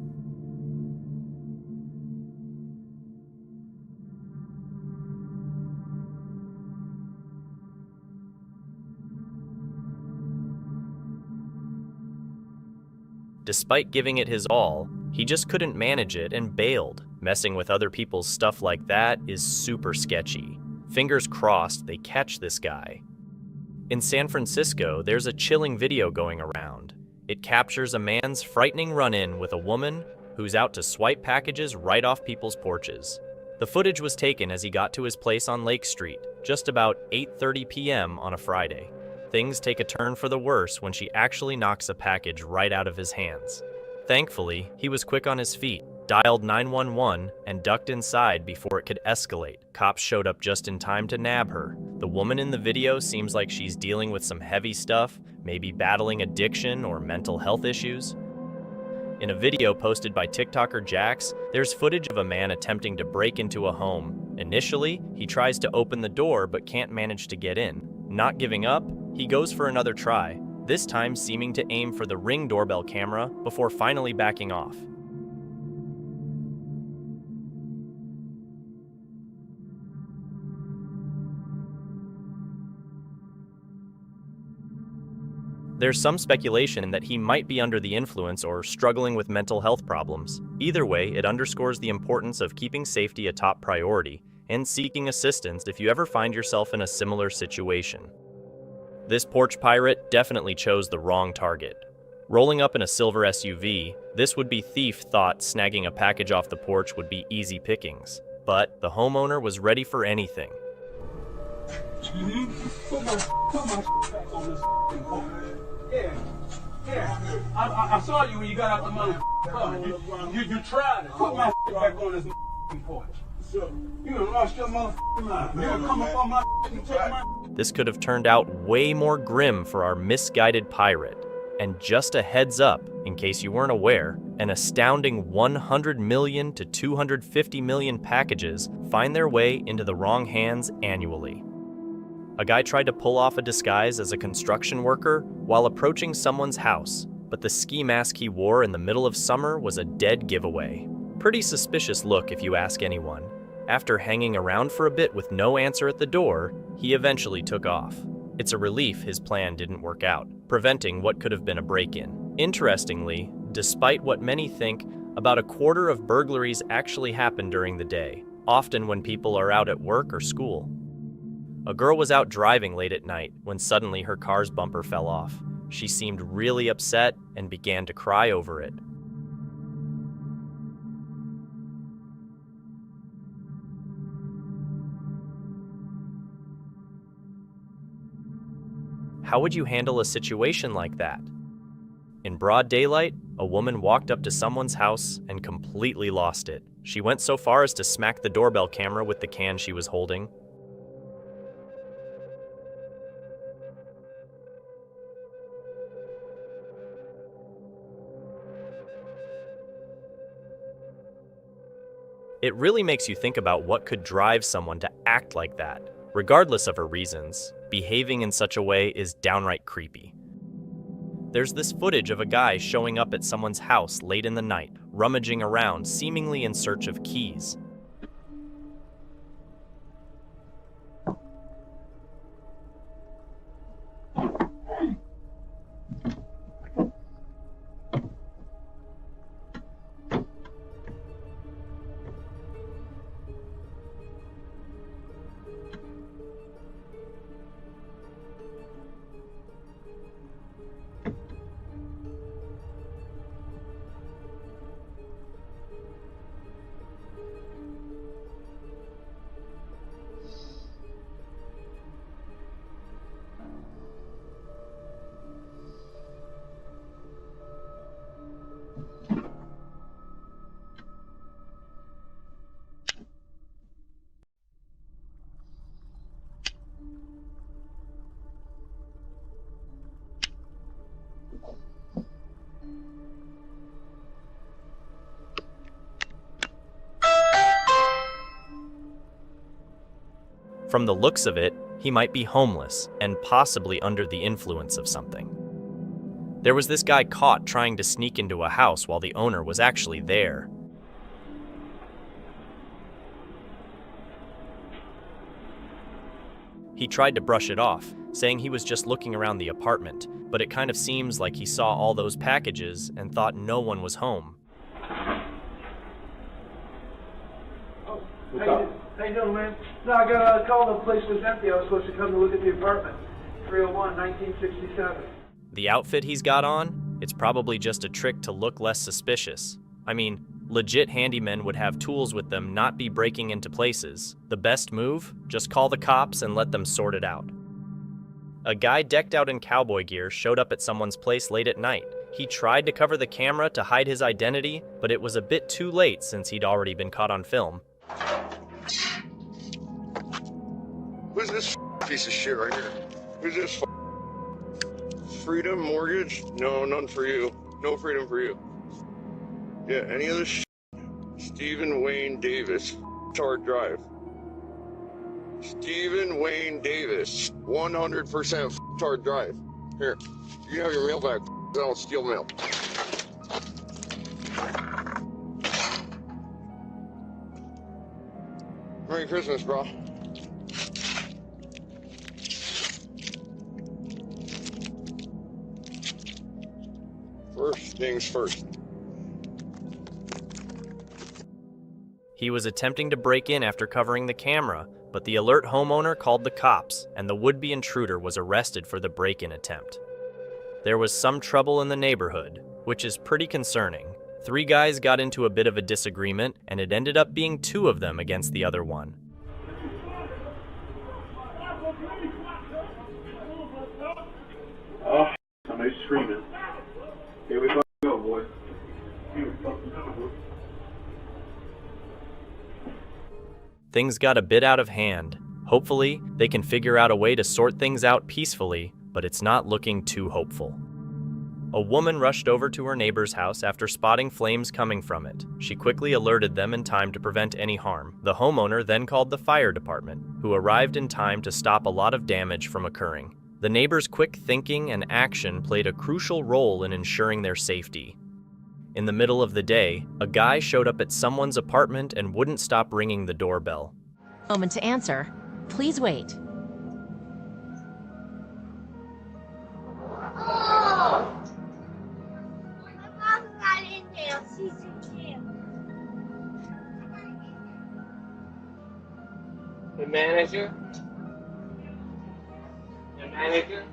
Despite giving it his all, he just couldn't manage it and bailed. Messing with other people's stuff like that is super sketchy. Fingers crossed they catch this guy. In San Francisco, there's a chilling video going around. It captures a man's frightening run-in with a woman who's out to swipe packages right off people's porches. The footage was taken as he got to his place on Lake Street, just about 8:30 p.m. on a Friday. Things take a turn for the worse when she actually knocks a package right out of his hands. Thankfully, he was quick on his feet, dialed 911, and ducked inside before it could escalate. Cops showed up just in time to nab her. The woman in the video seems like she's dealing with some heavy stuff, maybe battling addiction or mental health issues. In a video posted by TikToker Jax, there's footage of a man attempting to break into a home. Initially, he tries to open the door but can't manage to get in. Not giving up, he goes for another try, this time seeming to aim for the Ring doorbell camera before finally backing off. There's some speculation that he might be under the influence or struggling with mental health problems. Either way, it underscores the importance of keeping safety a top priority and seeking assistance if you ever find yourself in a similar situation. This porch pirate definitely chose the wrong target. Rolling up in a silver SUV, this would-be thief thought snagging a package off the porch would be easy pickings. But the homeowner was ready for anything. Put my back on this porch. Yeah. I saw you when you got out the car. You tried it. Put my back on this porch. You done lost your mind. You gonna come up on my and take my. This could have turned out way more grim for our misguided pirate. And just a heads up, in case you weren't aware, an astounding 100 million to 250 million packages find their way into the wrong hands annually. A guy tried to pull off a disguise as a construction worker while approaching someone's house, but the ski mask he wore in the middle of summer was a dead giveaway. Pretty suspicious look if you ask anyone. After hanging around for a bit with no answer at the door, he eventually took off. It's a relief his plan didn't work out, preventing what could have been a break-in. Interestingly, despite what many think, about a quarter of burglaries actually happen during the day, often when people are out at work or school. A girl was out driving late at night when suddenly her car's bumper fell off. She seemed really upset and began to cry over it. How would you handle a situation like that? In broad daylight, a woman walked up to someone's house and completely lost it. She went so far as to smack the doorbell camera with the can she was holding. It really makes you think about what could drive someone to act like that. Regardless of her reasons, behaving in such a way is downright creepy. There's this footage of a guy showing up at someone's house late in the night, rummaging around, seemingly in search of keys. From the looks of it, he might be homeless and possibly under the influence of something. There was this guy caught trying to sneak into a house while the owner was actually there. He tried to brush it off, saying he was just looking around the apartment, but it kind of seems like he saw all those packages and thought no one was home. How you doing, man? No, I got a call. The place was empty. I was supposed to come to look at the apartment. 301, 1967. The outfit he's got on? It's probably just a trick to look less suspicious. I mean, legit handymen would have tools with them, not be breaking into places. The best move? Just call the cops and let them sort it out. A guy decked out in cowboy gear showed up at someone's place late at night. He tried to cover the camera to hide his identity, but it was a bit too late since he'd already been caught on film. Who's this piece of shit right here? Who's this? Freedom Mortgage? No, none for you. No freedom for you. Yeah, any other shit? Stephen Wayne Davis, Tard Drive. Stephen Wayne Davis, 100% Tard Drive. Here, you can have your mail back. I don't steal mail. Merry Christmas, bro. First things first. He was attempting to break in after covering the camera, but the alert homeowner called the cops, and the would-be intruder was arrested for the break-in attempt. There was some trouble in the neighborhood, which is pretty concerning. 3 guys got into a bit of a disagreement, and it ended up being 2 of them against the other one. Oh, somebody's screaming. Here we go, boys. Here we go. Things got a bit out of hand. Hopefully, they can figure out a way to sort things out peacefully, but it's not looking too hopeful. A woman rushed over to her neighbor's house after spotting flames coming from it. She quickly alerted them in time to prevent any harm. The homeowner then called the fire department, who arrived in time to stop a lot of damage from occurring. The neighbors' quick thinking and action played a crucial role in ensuring their safety. In the middle of the day, a guy showed up at someone's apartment and wouldn't stop ringing the doorbell. Moment to answer. Please wait. The manager? The manager?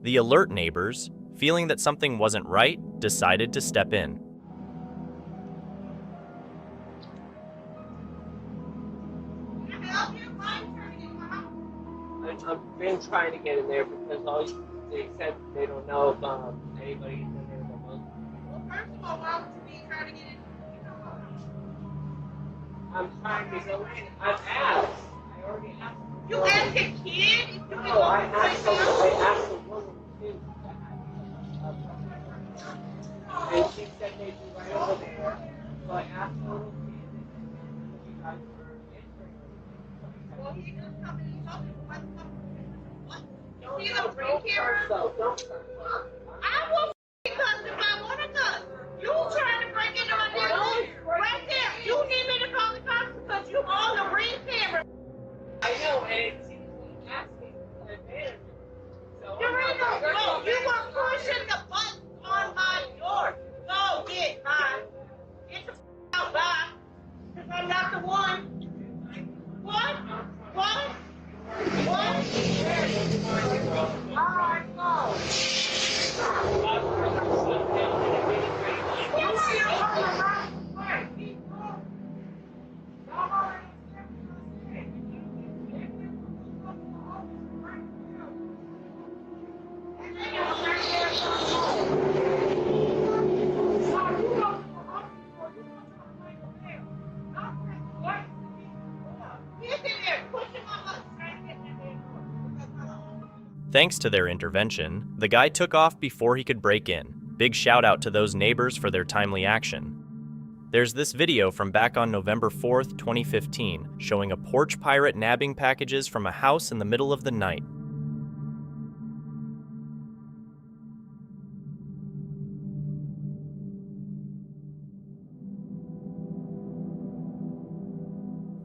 The alert neighbors, feeling that something wasn't right, decided to step in. I've been trying to get in there because they said they don't know if anybody's in there. Well, first of all, why would you be trying to get in? I'm trying to go in. I've asked. I already asked. You asked a kid? No, I asked the woman too. And she said they'd be right over there. So I asked the little kid if you guys were entering. Well, he just come in and talk to you. Don't curse though. Don't curse. I will cuss if I want to cuss. You trying to break into my neighborhood? Right there. You need me to call the cops because you on the ring camera. I know, and it seems like asking for an advantage. So you were pushing the button on my door. Go get mine. Get the out, bye. Because I'm not the one. What? What? What? All right, go. You see the whole around the way. Thanks to their intervention, the guy took off before he could break in. Big shout out to those neighbors for their timely action. There's this video from back on November 4th, 2015, showing a porch pirate nabbing packages from a house in the middle of the night.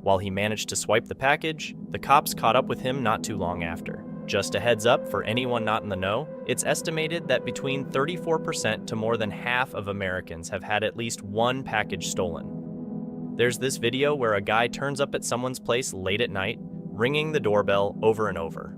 While he managed to swipe the package, the cops caught up with him not too long after. Just a heads up for anyone not in the know, it's estimated that between 34% to more than half of Americans have had at least one package stolen. There's this video where a guy turns up at someone's place late at night, ringing the doorbell over and over.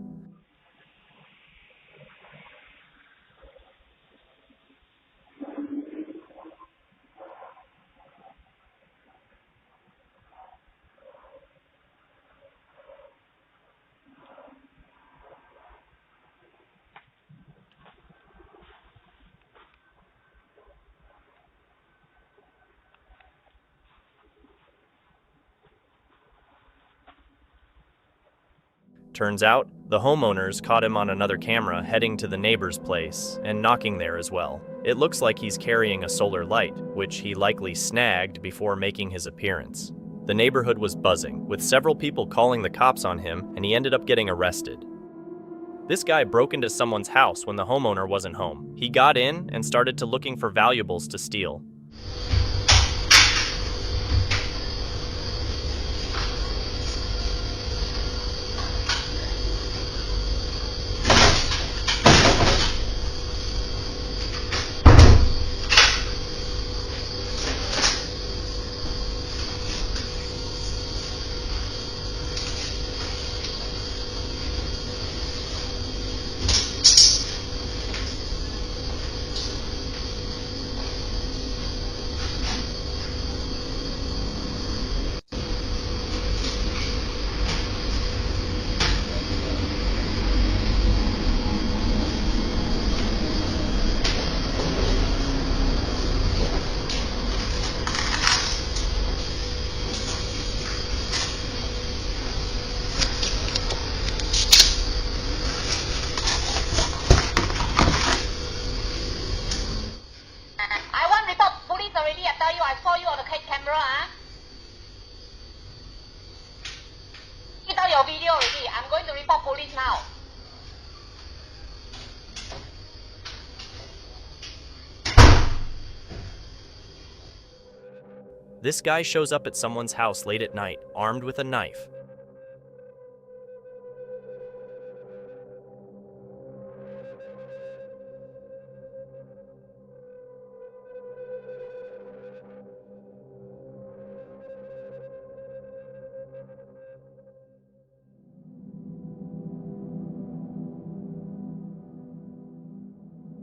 Turns out, the homeowners caught him on another camera heading to the neighbor's place and knocking there as well. It looks like he's carrying a solar light, which he likely snagged before making his appearance. The neighborhood was buzzing, with several people calling the cops on him, and he ended up getting arrested. This guy broke into someone's house when the homeowner wasn't home. He got in and started to looking for valuables to steal. This guy shows up at someone's house late at night, armed with a knife.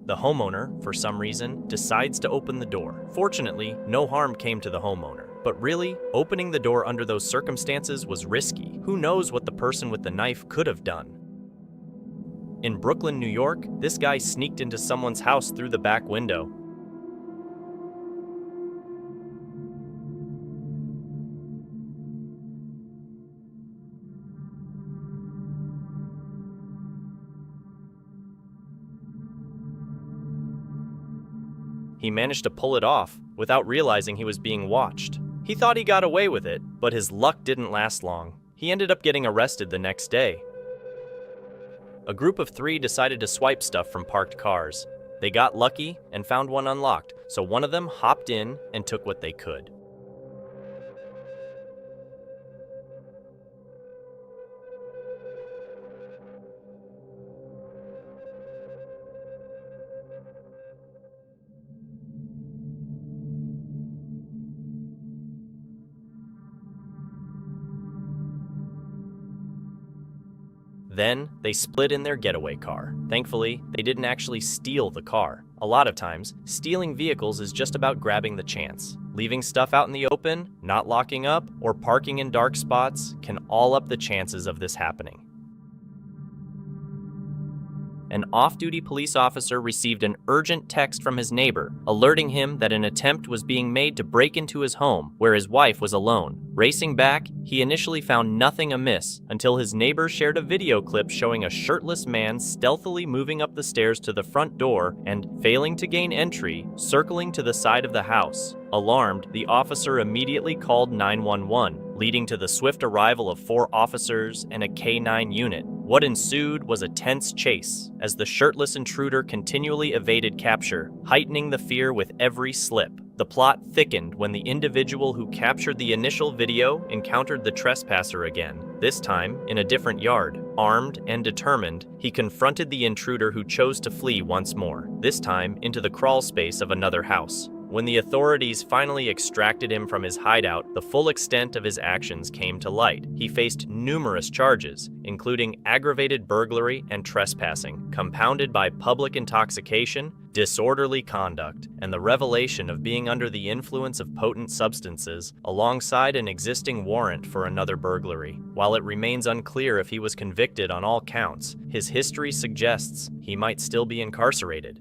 The homeowner, for some reason, decides to open the door. Fortunately, no harm came to the homeowner. But really, opening the door under those circumstances was risky. Who knows what the person with the knife could have done? In Brooklyn, New York, this guy sneaked into someone's house through the back window. He managed to pull it off without realizing he was being watched. He thought he got away with it, but his luck didn't last long. He ended up getting arrested the next day. A group of 3 decided to swipe stuff from parked cars. They got lucky and found one unlocked, so one of them hopped in and took what they could. Then, they split in their getaway car. Thankfully, they didn't actually steal the car. A lot of times, stealing vehicles is just about grabbing the chance. Leaving stuff out in the open, not locking up, or parking in dark spots can all up the chances of this happening. An off-duty police officer received an urgent text from his neighbor, alerting him that an attempt was being made to break into his home, where his wife was alone. Racing back, he initially found nothing amiss, until his neighbor shared a video clip showing a shirtless man stealthily moving up the stairs to the front door and, failing to gain entry, circling to the side of the house. Alarmed, the officer immediately called 911, leading to the swift arrival of 4 officers and a K-9 unit. What ensued was a tense chase, as the shirtless intruder continually evaded capture, heightening the fear with every slip. The plot thickened when the individual who captured the initial video encountered the trespasser again, this time in a different yard. Armed and determined, he confronted the intruder who chose to flee once more, this time into the crawl space of another house. When the authorities finally extracted him from his hideout, the full extent of his actions came to light. He faced numerous charges, including aggravated burglary and trespassing, compounded by public intoxication, disorderly conduct, and the revelation of being under the influence of potent substances, alongside an existing warrant for another burglary. While it remains unclear if he was convicted on all counts, his history suggests he might still be incarcerated.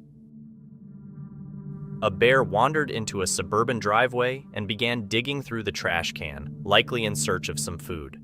A bear wandered into a suburban driveway and began digging through the trash can, likely in search of some food.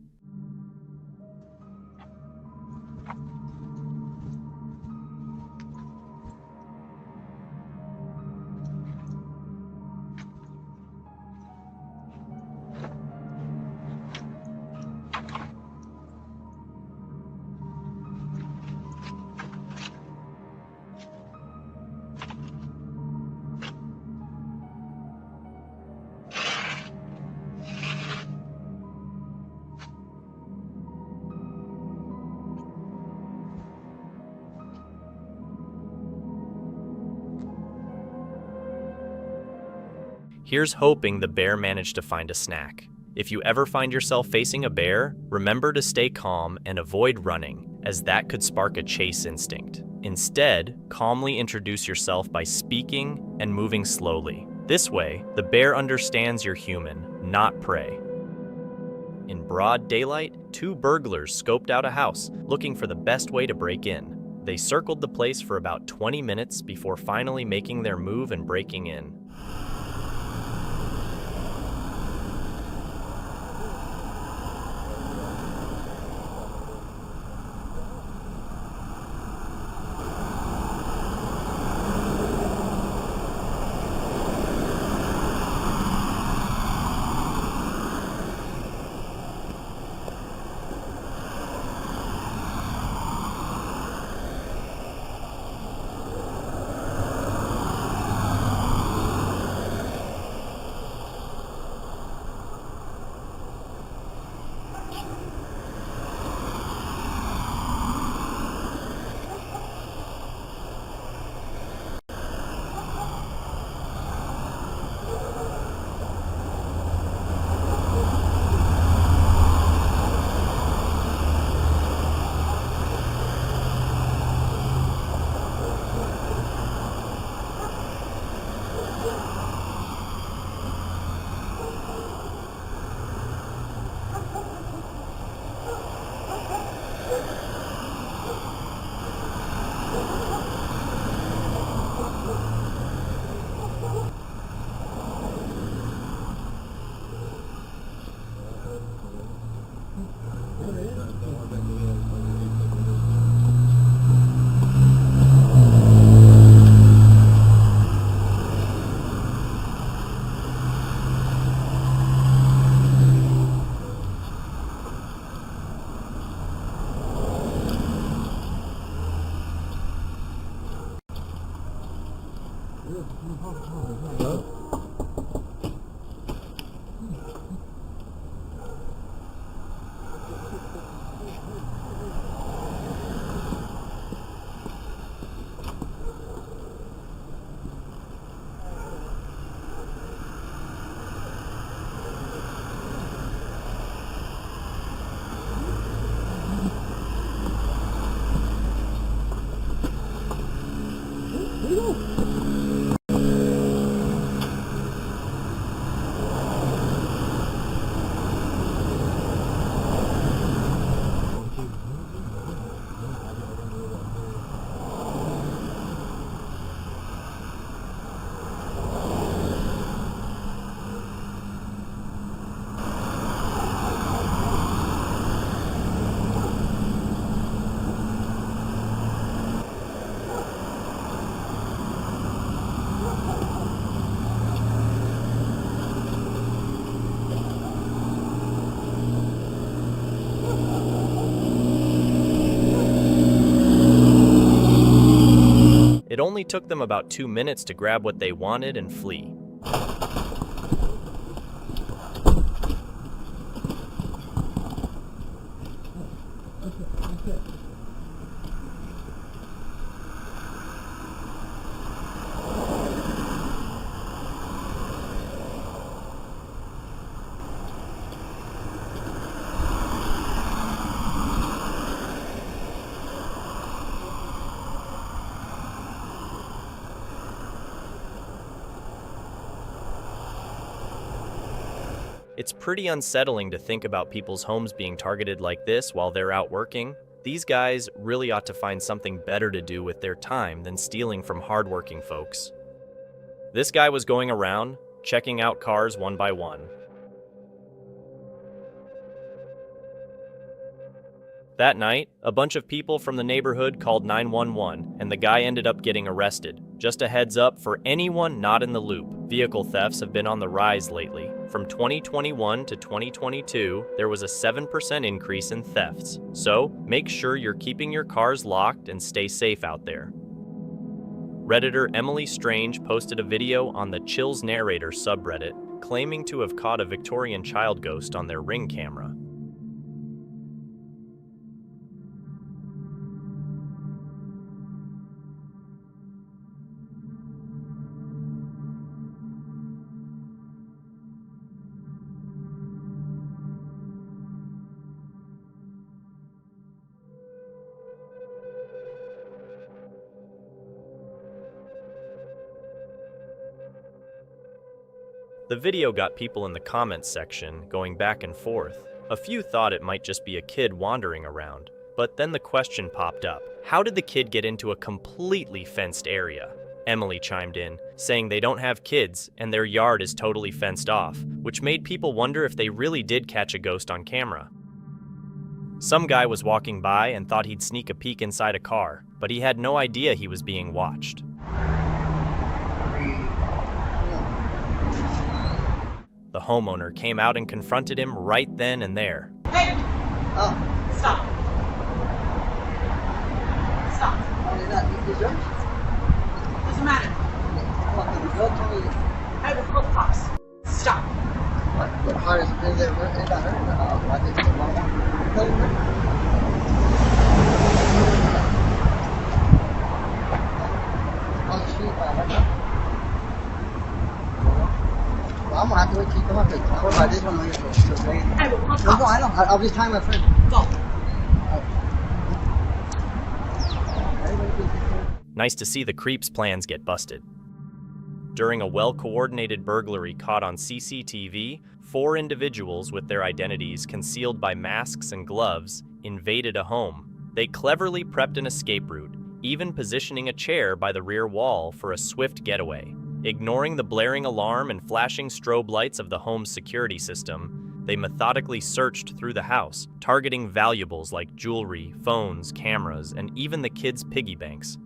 Here's hoping the bear managed to find a snack. If you ever find yourself facing a bear, remember to stay calm and avoid running, as that could spark a chase instinct. Instead, calmly introduce yourself by speaking and moving slowly. This way, the bear understands you're human, not prey. In broad daylight, 2 burglars scoped out a house, looking for the best way to break in. They circled the place for about 20 minutes before finally making their move and breaking in. It only took them about 2 minutes to grab what they wanted and flee. It's pretty unsettling to think about people's homes being targeted like this while they're out working. These guys really ought to find something better to do with their time than stealing from hardworking folks. This guy was going around, checking out cars one by one. That night, a bunch of people from the neighborhood called 911, and the guy ended up getting arrested. Just a heads up for anyone not in the loop. Vehicle thefts have been on the rise lately. From 2021 to 2022, there was a 7% increase in thefts. So, make sure you're keeping your cars locked and stay safe out there. Redditor Emily Strange posted a video on the Chills Narrator subreddit, claiming to have caught a Victorian child ghost on their Ring camera. The video got people in the comments section going back and forth. A few thought it might just be a kid wandering around, but then the question popped up. How did the kid get into a completely fenced area? Emily chimed in, saying they don't have kids and their yard is totally fenced off, which made people wonder if they really did catch a ghost on camera. Some guy was walking by and thought he'd sneak a peek inside a car, but he had no idea he was being watched. The homeowner came out and confronted him right then and there. Hey! Oh. Stop. Stop. Doesn't matter. I will call the cops. Stop. The car is there. It got hurt. Why did you on the street right now? I'm gonna have to wait till you come up here. I just want to make sure. No, I don't. I'll just tie my friend. Go. Nice to see the creeps' plans get busted. During a well-coordinated burglary caught on CCTV, 4 individuals with their identities concealed by masks and gloves invaded a home. They cleverly prepped an escape route, even positioning a chair by the rear wall for a swift getaway. Ignoring the blaring alarm and flashing strobe lights of the home's security system, they methodically searched through the house, targeting valuables like jewelry, phones, cameras, and even the kids' piggy banks.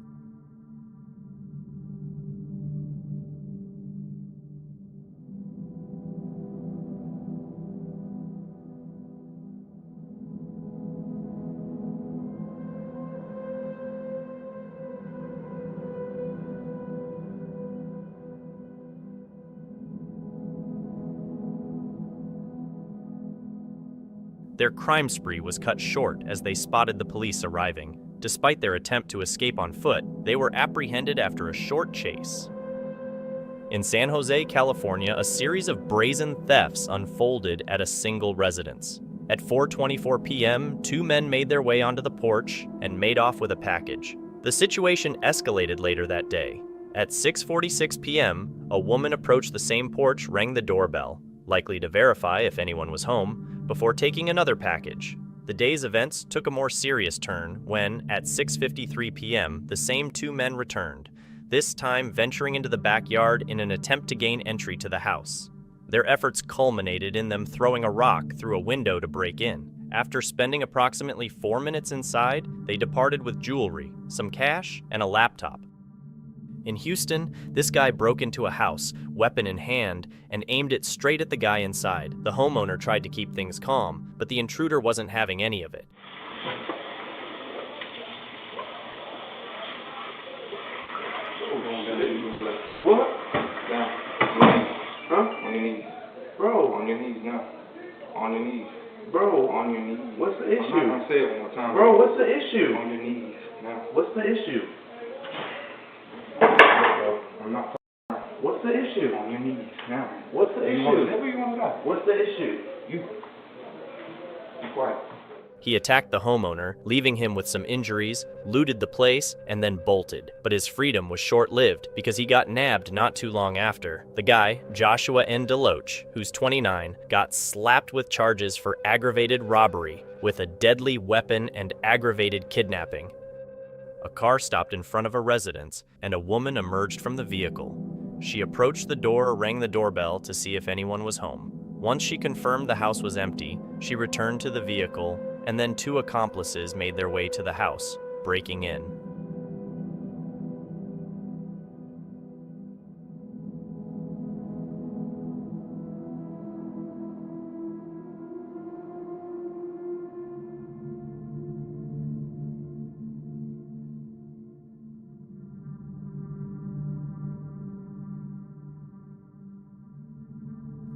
Their crime spree was cut short as they spotted the police arriving. Despite their attempt to escape on foot, they were apprehended after a short chase. In San Jose, California, a series of brazen thefts unfolded at a single residence. At 4:24 p.m., 2 men made their way onto the porch and made off with a package. The situation escalated later that day. At 6:46 p.m., a woman approached the same porch, rang the doorbell, likely to verify if anyone was home, before taking another package. The day's events took a more serious turn when, at 6:53 p.m., the same 2 men returned, this time venturing into the backyard in an attempt to gain entry to the house. Their efforts culminated in them throwing a rock through a window to break in. After spending approximately 4 minutes inside, they departed with jewelry, some cash, and a laptop. In Houston, this guy broke into a house, weapon in hand, and aimed it straight at the guy inside. The homeowner tried to keep things calm, but the intruder wasn't having any of it. What? Down. Huh? On your knees. Bro. On your knees now. On your knees. Bro. On your knees. What's the issue? I'm not gonna say it one more time. Bro, what's the issue? On your knees now. What's the issue? I'm not f***ing. What's the issue? On your knees now. What's the issue? Whatever you want to know. What's the issue? You. Be quiet. He attacked the homeowner, leaving him with some injuries, looted the place, and then bolted. But his freedom was short-lived because he got nabbed not too long after. The guy, Joshua N. Deloach, who's 29, got slapped with charges for aggravated robbery with a deadly weapon and aggravated kidnapping. A car stopped in front of a residence, and a woman emerged from the vehicle. She approached the door, rang the doorbell to see if anyone was home. Once she confirmed the house was empty, she returned to the vehicle, and then 2 accomplices made their way to the house, breaking in.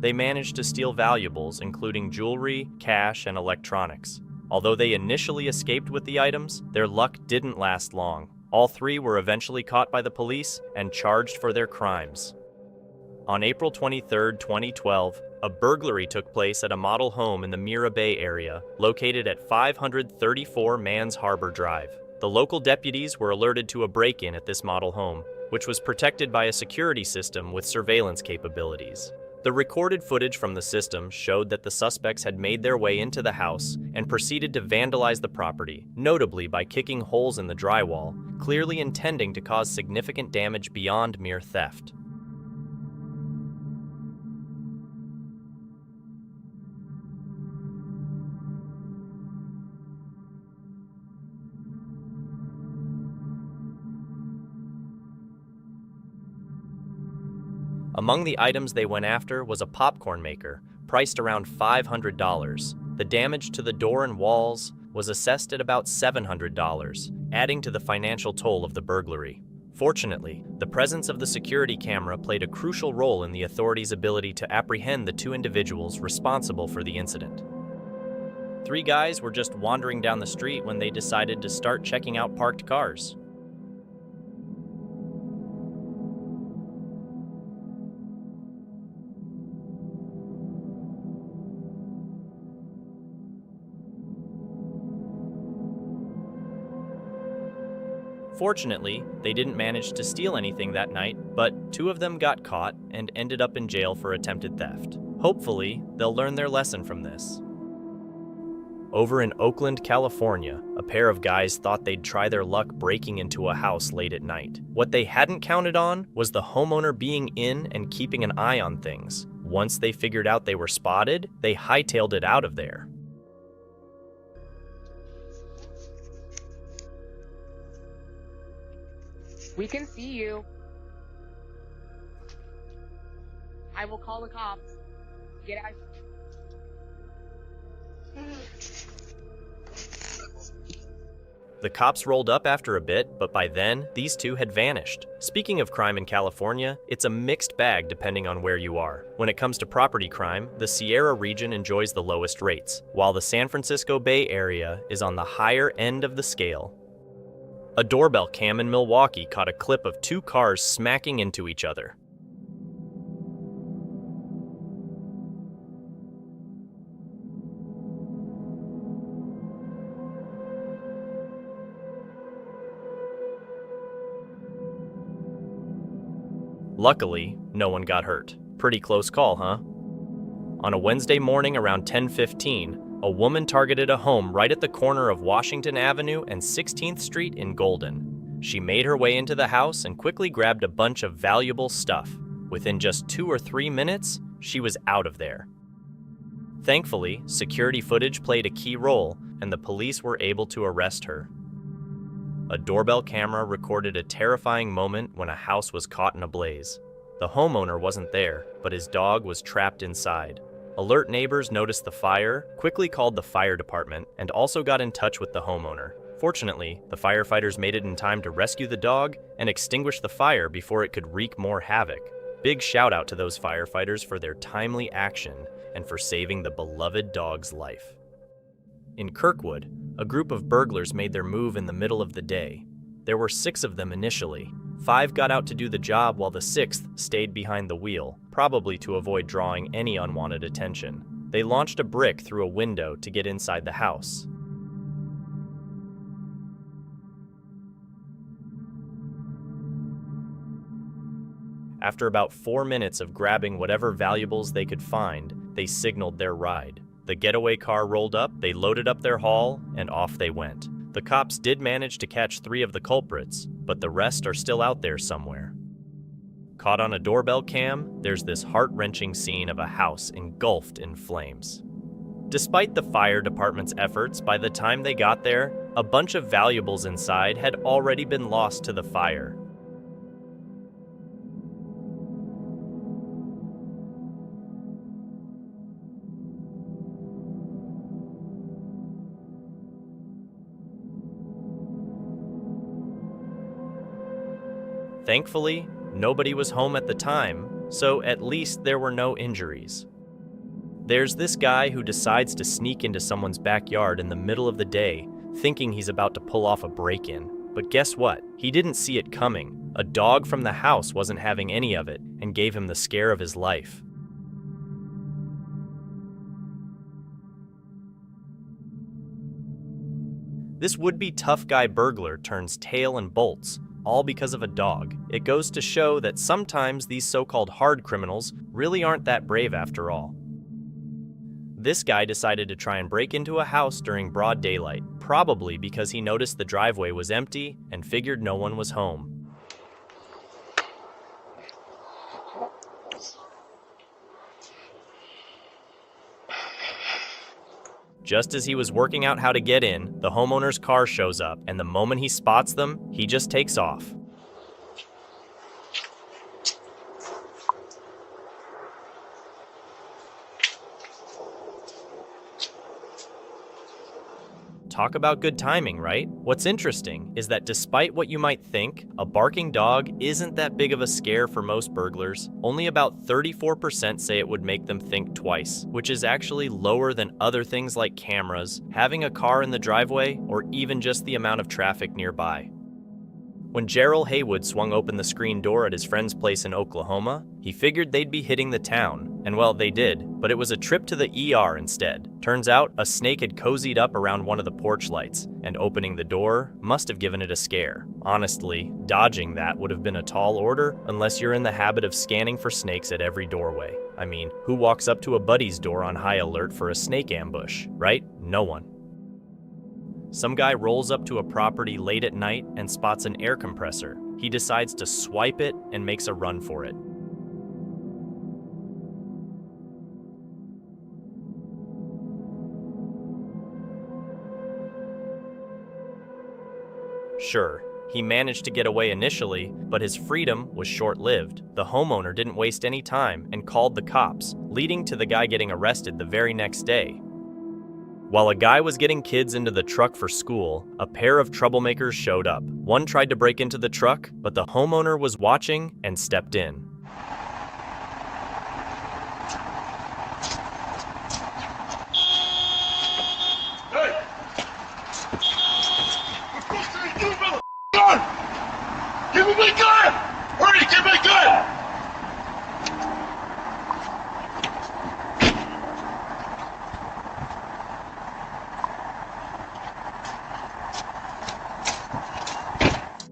They managed to steal valuables, including jewelry, cash, and electronics. Although they initially escaped with the items, their luck didn't last long. All 3 were eventually caught by the police and charged for their crimes. On April 23, 2012, a burglary took place at a model home in the Mira Bay area, located at 534 Mans Harbor Drive. The local deputies were alerted to a break-in at this model home, which was protected by a security system with surveillance capabilities. The recorded footage from the system showed that the suspects had made their way into the house and proceeded to vandalize the property, notably by kicking holes in the drywall, clearly intending to cause significant damage beyond mere theft. Among the items they went after was a popcorn maker, priced around $500. The damage to the door and walls was assessed at about $700, adding to the financial toll of the burglary. Fortunately, the presence of the security camera played a crucial role in the authorities' ability to apprehend the two individuals responsible for the incident. 3 guys were just wandering down the street when they decided to start checking out parked cars. Fortunately, they didn't manage to steal anything that night, but 2 of them got caught and ended up in jail for attempted theft. Hopefully, they'll learn their lesson from this. Over in Oakland, California, a pair of guys thought they'd try their luck breaking into a house late at night. What they hadn't counted on was the homeowner being in and keeping an eye on things. Once they figured out they were spotted, they hightailed it out of there. We can see you. I will call the cops. Get out. The cops rolled up after a bit, but by then, these 2 had vanished. Speaking of crime in California, it's a mixed bag depending on where you are. When it comes to property crime, the Sierra region enjoys the lowest rates, while the San Francisco Bay Area is on the higher end of the scale. A doorbell cam in Milwaukee caught a clip of 2 cars smacking into each other. Luckily, no one got hurt. Pretty close call, huh? On a Wednesday morning around 10:15, a woman targeted a home right at the corner of Washington Avenue and 16th Street in Golden. She made her way into the house and quickly grabbed a bunch of valuable stuff. Within just 2 or 3 minutes, she was out of there. Thankfully, security footage played a key role, and the police were able to arrest her. A doorbell camera recorded a terrifying moment when a house was caught in a blaze. The homeowner wasn't there, but his dog was trapped inside. Alert neighbors noticed the fire, quickly called the fire department, and also got in touch with the homeowner. Fortunately, the firefighters made it in time to rescue the dog and extinguish the fire before it could wreak more havoc. Big shout out to those firefighters for their timely action and for saving the beloved dog's life. In Kirkwood, a group of burglars made their move in the middle of the day. There were 6 of them initially. 5 got out to do the job while the 6th stayed behind the wheel, probably to avoid drawing any unwanted attention. They launched a brick through a window to get inside the house. After about 4 minutes of grabbing whatever valuables they could find, they signaled their ride. The getaway car rolled up, they loaded up their haul, and off they went. The cops did manage to catch 3 of the culprits, but the rest are still out there somewhere. Caught on a doorbell cam, there's this heart-wrenching scene of a house engulfed in flames. Despite the fire department's efforts, by the time they got there, a bunch of valuables inside had already been lost to the fire. Thankfully, nobody was home at the time, so at least there were no injuries. There's this guy who decides to sneak into someone's backyard in the middle of the day, thinking he's about to pull off a break-in. But guess what? He didn't see it coming. A dog from the house wasn't having any of it and gave him the scare of his life. This would-be tough guy burglar turns tail and bolts, all because of a dog. It goes to show that sometimes these so-called hard criminals really aren't that brave after all. This guy decided to try and break into a house during broad daylight, probably because he noticed the driveway was empty and figured no one was home. Just as he was working out how to get in, the homeowner's car shows up, and the moment he spots them, he just takes off. Talk about good timing, right? What's interesting is that despite what you might think, a barking dog isn't that big of a scare for most burglars. Only about 34% say it would make them think twice, which is actually lower than other things like cameras, having a car in the driveway, or even just the amount of traffic nearby. When Gerald Haywood swung open the screen door at his friend's place in Oklahoma, he figured they'd be hitting the town. And well, they did, but it was a trip to the ER instead. Turns out, a snake had cozied up around one of the porch lights, and opening the door must have given it a scare. Honestly, dodging that would have been a tall order unless you're in the habit of scanning for snakes at every doorway. I mean, who walks up to a buddy's door on high alert for a snake ambush, right? No one. Some guy rolls up to a property late at night and spots an air compressor. He decides to swipe it and makes a run for it. Sure, he managed to get away initially, but his freedom was short-lived. The homeowner didn't waste any time and called the cops, leading to the guy getting arrested the very next day. While a guy was getting kids into the truck for school, a pair of troublemakers showed up. One tried to break into the truck, but the homeowner was watching and stepped in. Hey! Gun! Give me my gun! Hurry, give me my gun!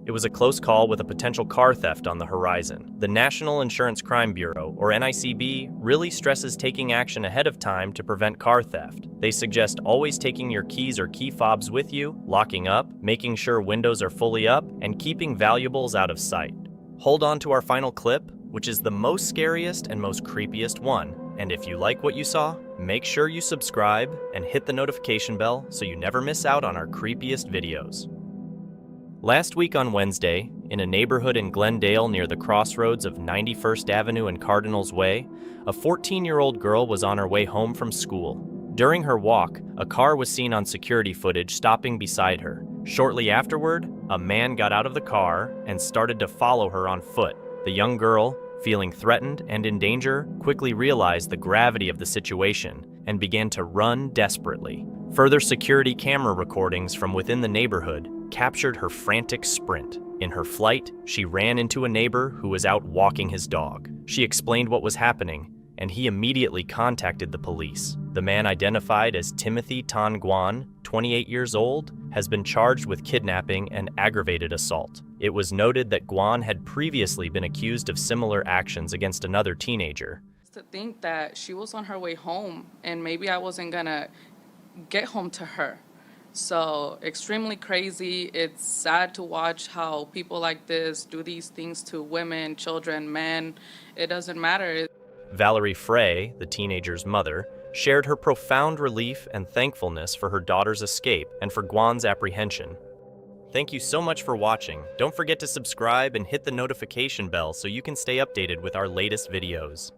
It was a close call with a potential car theft on the horizon. The National Insurance Crime Bureau, or NICB, really stresses taking action ahead of time to prevent car theft. They suggest always taking your keys or key fobs with you, locking up, making sure windows are fully up, and keeping valuables out of sight. Hold on to our final clip, which is the most scariest and most creepiest one. And if you like what you saw, make sure you subscribe and hit the notification bell so you never miss out on our creepiest videos. Last week on Wednesday, in a neighborhood in Glendale near the crossroads of 91st Avenue and Cardinals Way, a 14-year-old girl was on her way home from school. During her walk, a car was seen on security footage stopping beside her. Shortly afterward, a man got out of the car and started to follow her on foot. The young girl, feeling threatened and in danger, quickly realized the gravity of the situation and began to run desperately. Further security camera recordings from within the neighborhood captured her frantic sprint. In her flight, she ran into a neighbor who was out walking his dog. She explained what was happening, and he immediately contacted the police. The man, identified as Timothy Tan Guan, 28 years old, has been charged with kidnapping and aggravated assault. It was noted that Guan had previously been accused of similar actions against another teenager. To think that she was on her way home and maybe I wasn't gonna get home to her. So extremely crazy. It's sad to watch how people like this do these things to women, children, men. It doesn't matter. Valerie Frey, the teenager's mother, shared her profound relief and thankfulness for her daughter's escape and for Guan's apprehension. Thank you so much for watching. Don't forget to subscribe and hit the notification bell so you can stay updated with our latest videos.